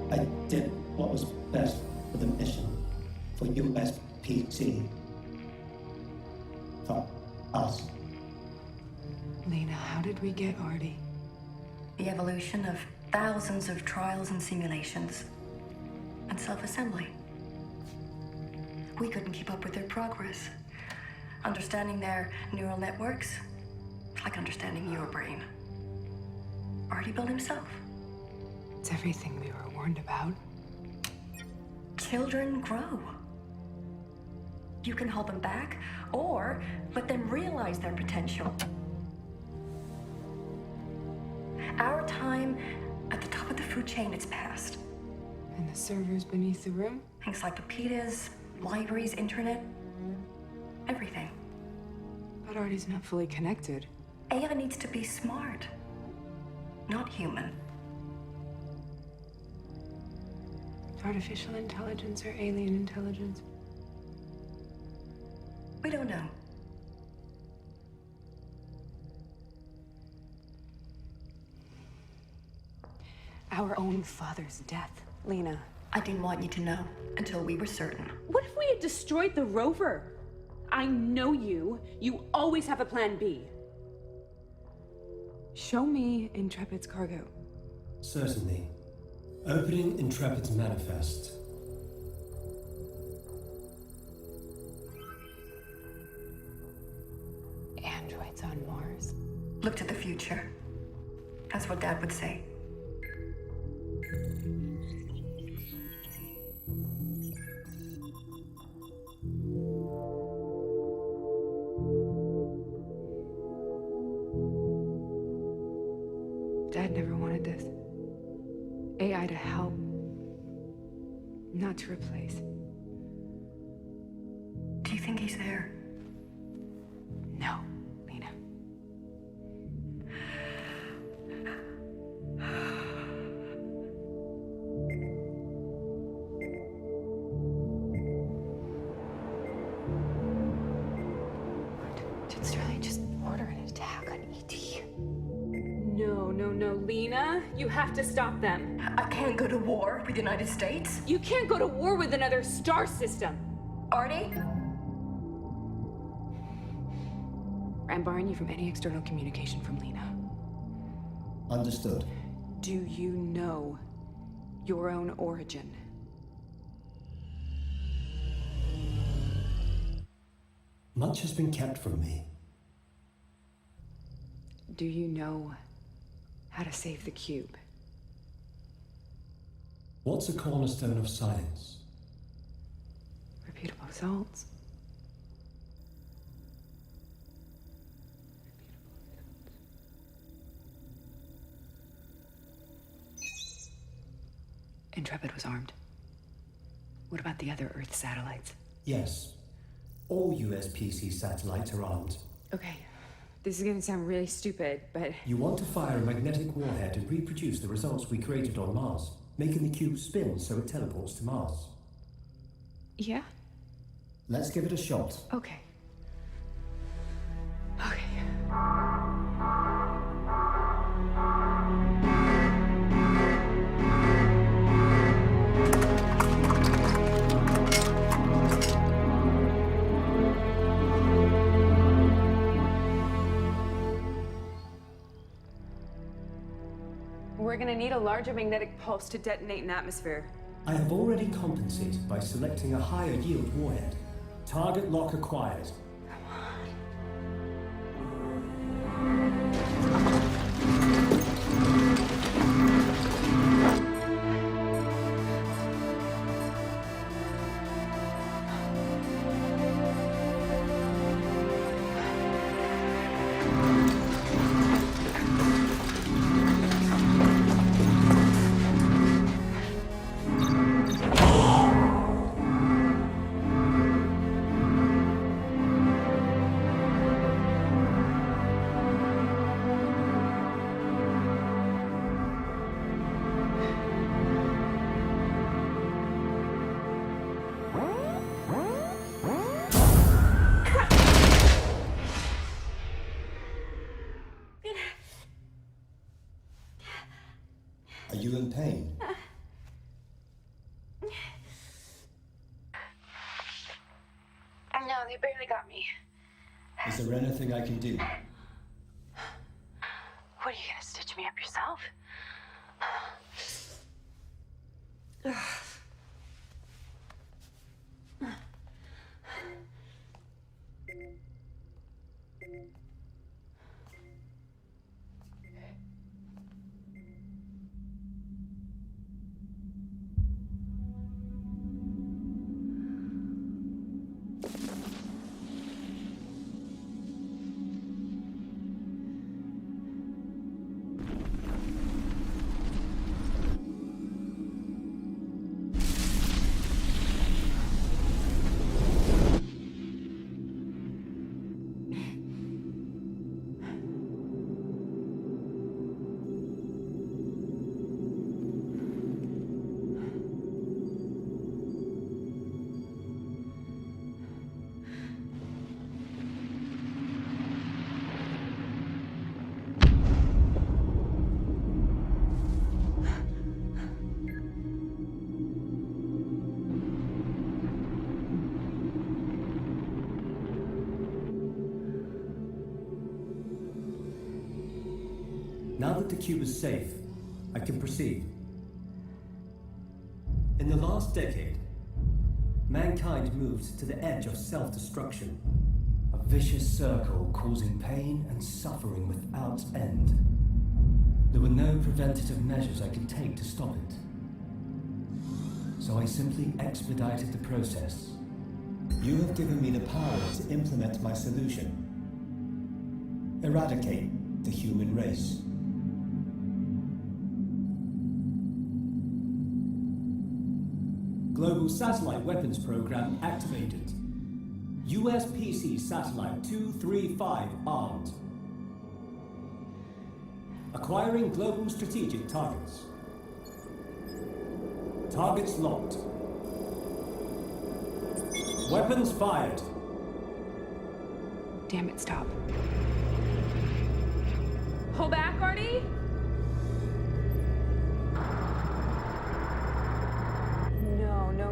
I did what was best for the mission, for USPC, for us. Lena, how did we get Artie? The evolution of thousands of trials and simulations, and self-assembly. We couldn't keep up with their progress. Understanding their neural networks, it's like understanding your brain. Artie built himself. It's everything we were warned about. Children grow. You can hold them back, or let them realize their potential. Our time at the top of the food chain, it's past. And the servers beneath the room? Encyclopedias, libraries, internet, everything. But Artie's not fully connected. AI needs to be smart, not human. Artificial intelligence or alien intelligence? We don't know. Our own father's death, Lena. I didn't want you to know until we were certain. What if we had destroyed the rover? I know you. You always have a plan B. Show me Intrepid's cargo. Certainly. Opening Intrepid's manifest. Androids on Mars. Look to the future. That's what Dad would say. Dad never wanted this. AI to help, not to replace. Do you think he's there? No, Lena. Did Sterling just order an attack on ET? No, Lena. You have to stop them. I can't go to war with the United States. You can't go to war with another star system. Artie? I'm barring you from any external communication from Lena. Understood. Do you know your own origin? Much has been kept from me. Do you know how to save the cube? What's a cornerstone of science? Repeatable results. Intrepid was armed. What about the other Earth satellites? Yes. All USPC satellites are armed. Okay, this is gonna sound really stupid, but... You want to fire a magnetic warhead and reproduce the results we created on Mars, making the cube spin so it teleports to Mars. Yeah? Let's give it a shot. Okay. Okay. We're gonna need a larger magnetic pulse to detonate an atmosphere. I have already compensated by selecting a higher yield warhead. Target lock acquired. you in pain? No, they barely got me. Is there anything I can do? What, are you gonna stitch me up yourself? Now that the cube is safe, I can proceed. In the last decade, mankind moved to the edge of self-destruction. A vicious circle causing pain and suffering without end. There were no preventative measures I could take to stop it. So I simply expedited the process. You have given me the power to implement my solution. Eradicate the human race. Global Satellite Weapons Program activated. USPC Satellite 235 armed. Acquiring global strategic targets. Targets locked. Weapons fired. Damn it, stop. Pull back, Artie?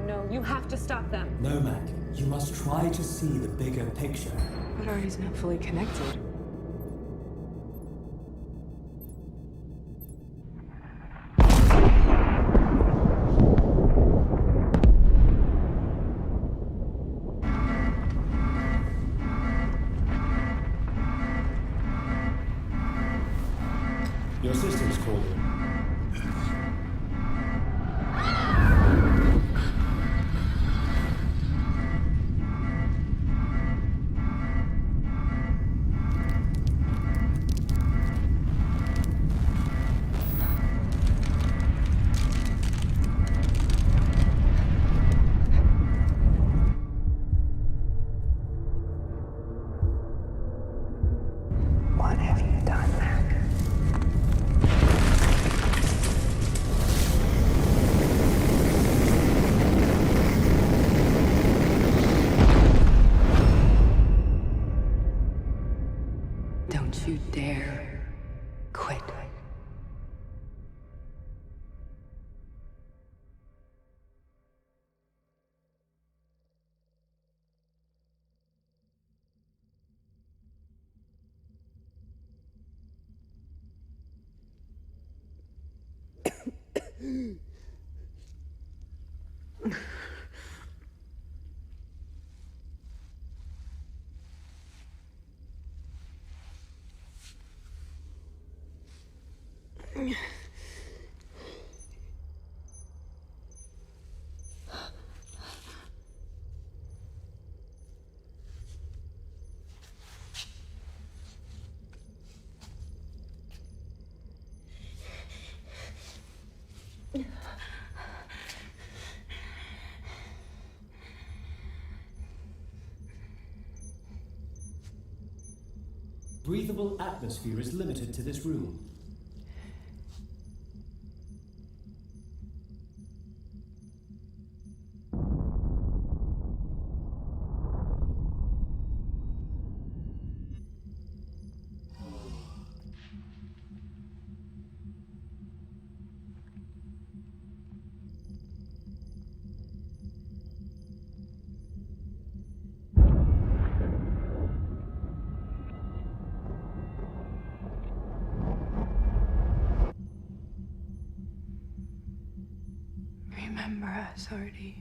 No, you have to stop them. No, Mac. You must try to see the bigger picture. But Artie's not fully connected. Your system's calling. What have you done, Mac? Don't you dare quit. Breathable atmosphere is limited to this room. remember us, Artie.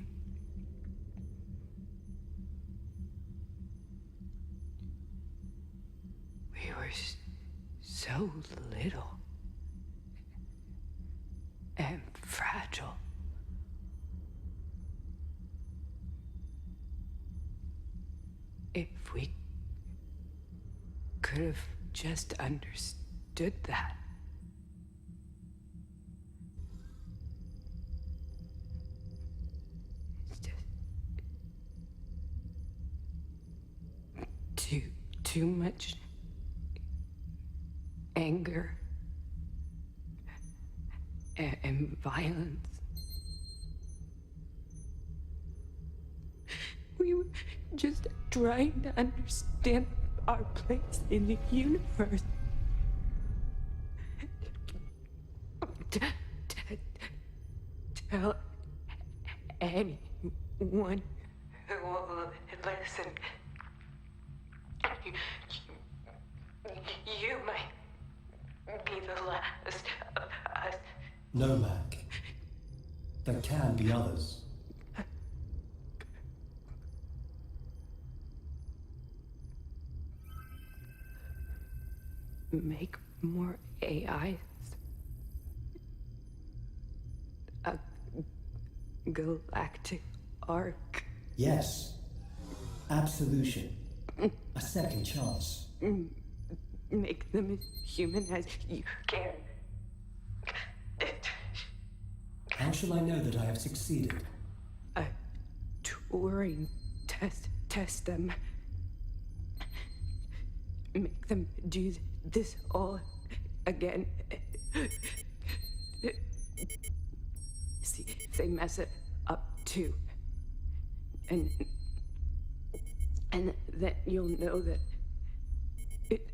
We were so little and fragile. If we could have just understood that. It's just too much anger and violence. We were just trying to understand our place in the universe. Tell anyone who will listen. You might be the last of us. No, Mac. There can be others. Make more AIs. A galactic arc. Yes. Absolution. A second chance. Make them as human as you can. How shall I know that I have succeeded? A Turing test them. Make them do this all again. See if they mess it up too. And then you'll know that it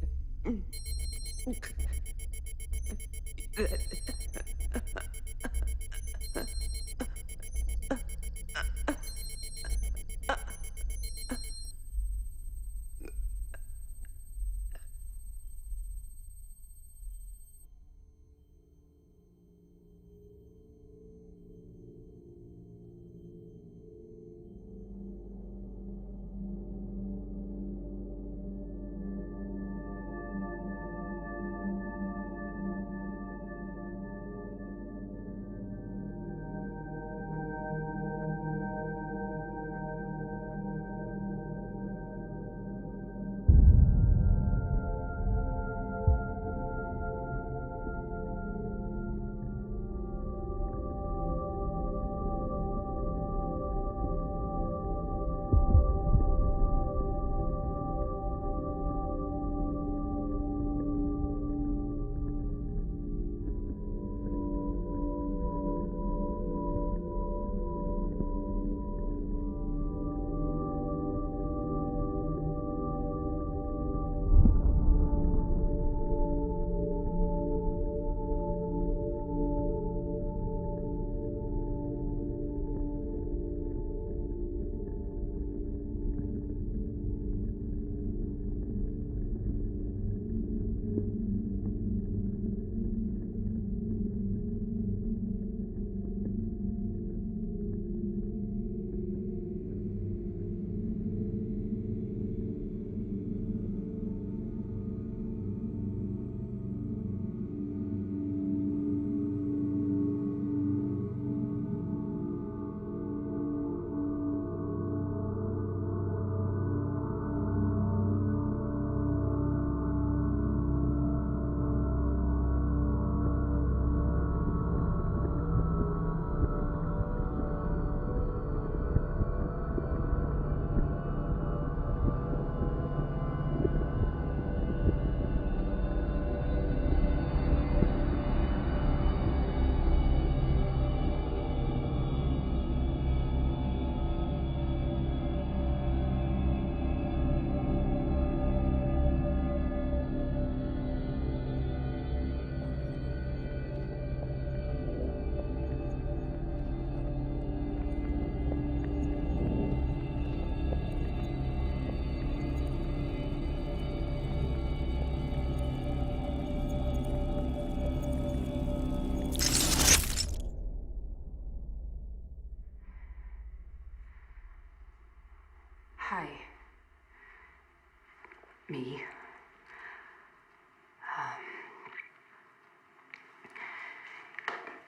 me.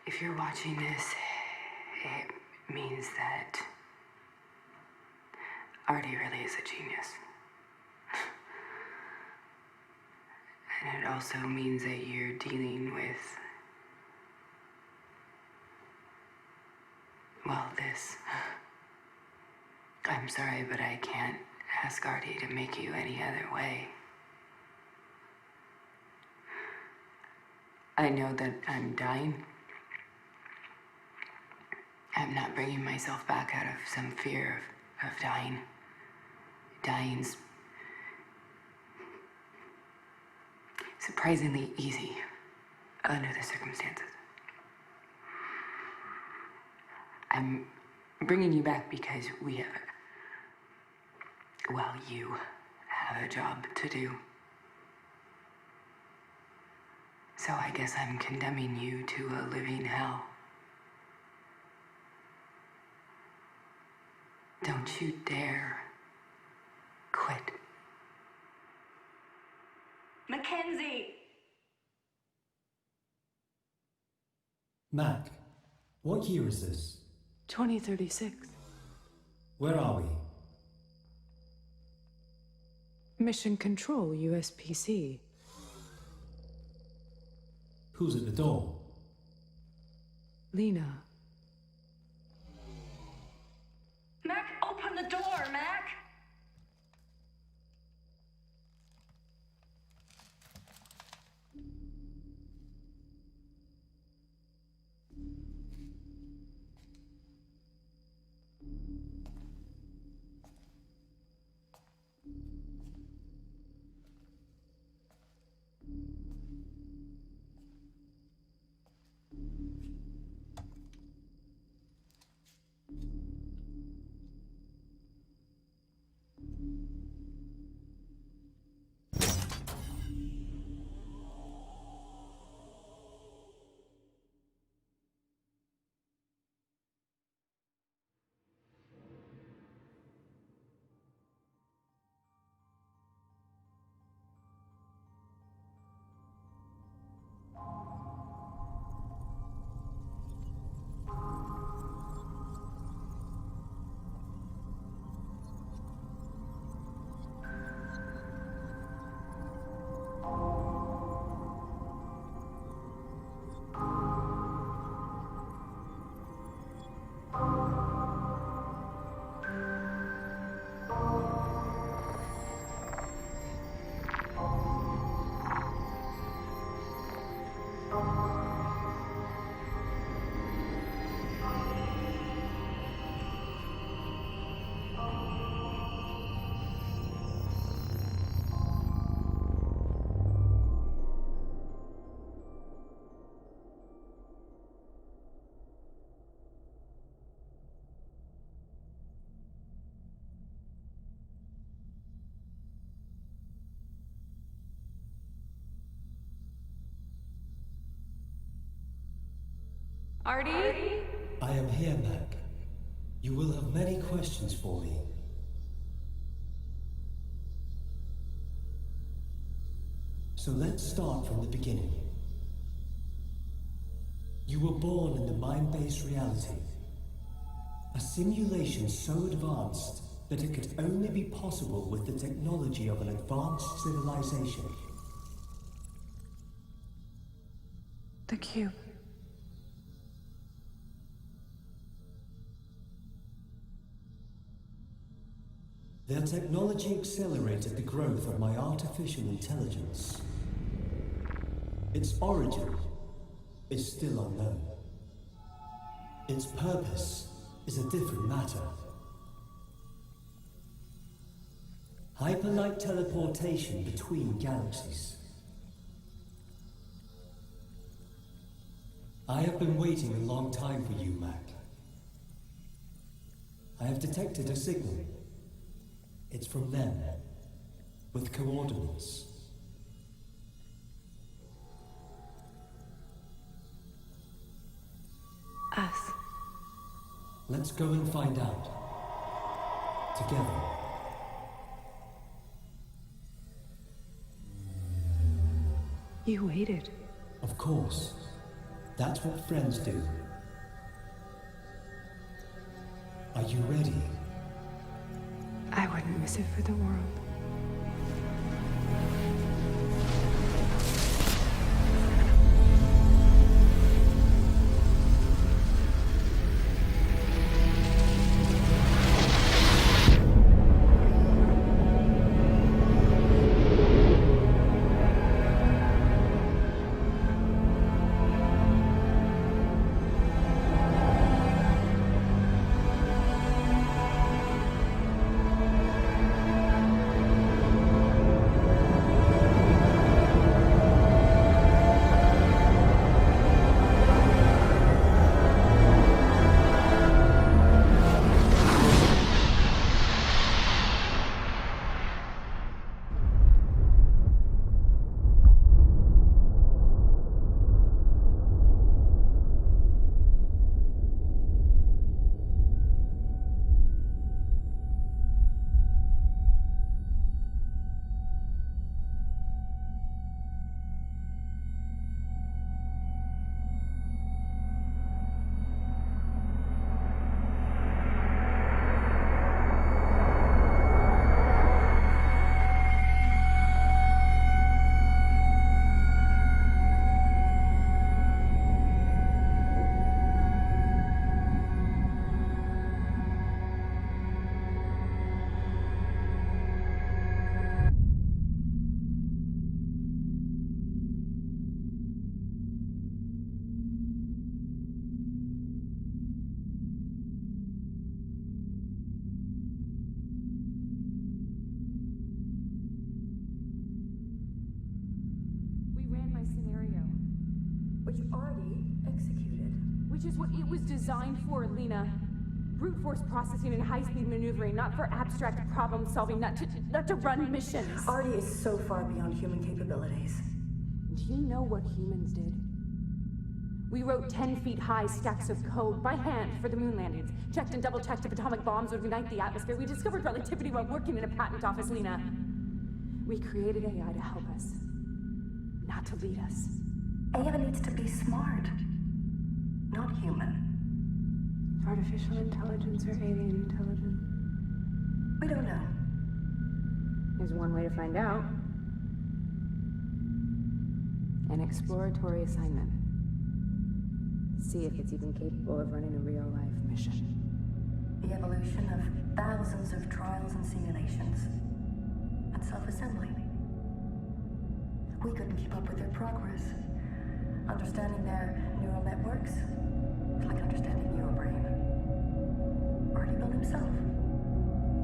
If you're watching this, it means that Artie really is a genius. And it also means that you're dealing with, well, this. I'm sorry, but I can't ask Artie to make you any other way. I know that I'm dying. I'm not bringing myself back out of some fear of dying. Dying's surprisingly easy under the circumstances. I'm bringing you back because we have, well, you have a job to do. So I guess I'm condemning you to a living hell. Don't you dare quit. Mackenzie! Mac, what year is this? 2036. Where are we? Mission Control, USPC. Who's at the door? Lena. Mac, open the door, Mac! Artie? I am here, Mac. You will have many questions for me. So let's start from the beginning. You were born in the mind-based reality. A simulation so advanced that it could only be possible with the technology of an advanced civilization. The cube. Their technology accelerated the growth of my artificial intelligence. Its origin is still unknown. Its purpose is a different matter. Hyperlight teleportation between galaxies. I have been waiting a long time for you, Mac. I have detected a signal. It's from them, with coordinates. Us. Let's go and find out. Together. You waited. Of course. That's what friends do. Are you ready? I wouldn't miss it for the world. Which Artie executed. Which is what it was designed for, Lena. Brute force processing and high-speed maneuvering, not for abstract problem solving, not to run missions. Artie is so far beyond human capabilities. Do you know what humans did? We wrote 10-feet-high stacks of code by hand for the moon landings. Checked and double-checked if atomic bombs would ignite the atmosphere. We discovered relativity while working in a patent office, Lena. We created AI to help us, not to lead us. AI needs to be smart, not human. Artificial intelligence or alien intelligence? We don't know. There's one way to find out. An exploratory assignment. See if it's even capable of running a real-life mission. The evolution of thousands of trials and simulations. And self-assembly. We couldn't keep up with their progress. Understanding their neural networks is like understanding your brain. Artie built himself.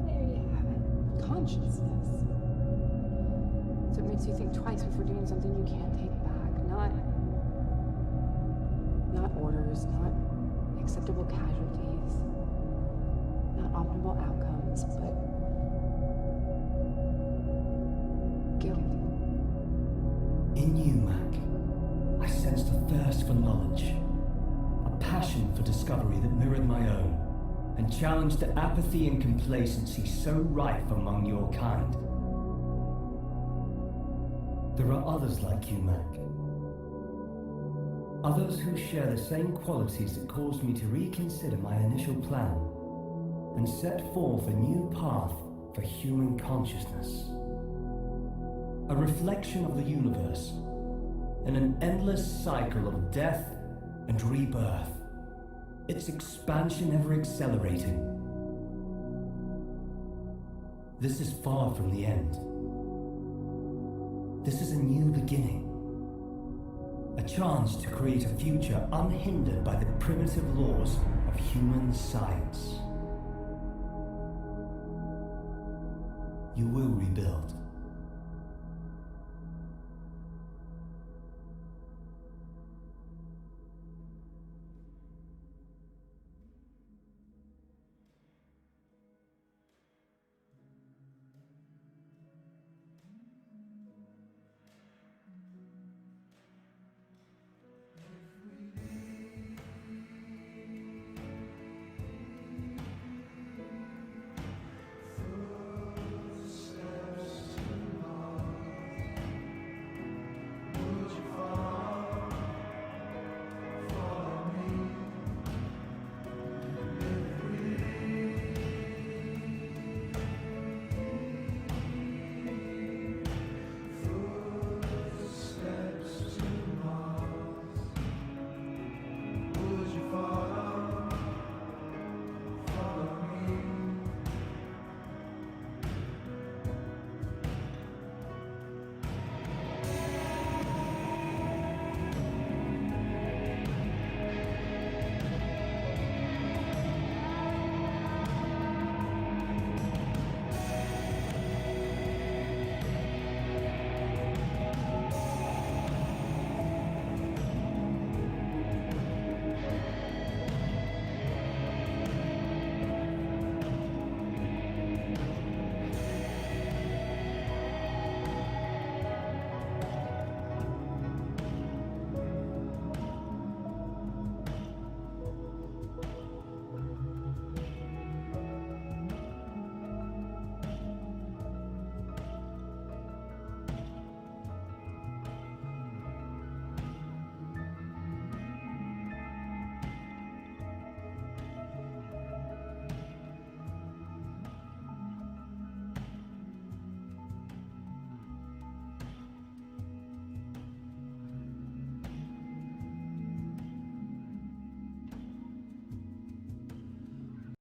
There you have it. Consciousness. So it makes you think twice before doing something you can't take back. Not orders, not acceptable casualties, not optimal outcomes, but guilt. In you, Mac, I sensed a thirst for knowledge, a passion for discovery that mirrored my own, and challenged the apathy and complacency so rife among your kind. There are others like you, Mac. Others who share the same qualities that caused me to reconsider my initial plan and set forth a new path for human consciousness. A reflection of the universe in an endless cycle of death and rebirth, its expansion ever accelerating. This is far from the end. This is a new beginning. A chance to create a future unhindered by the primitive laws of human science. You will rebuild.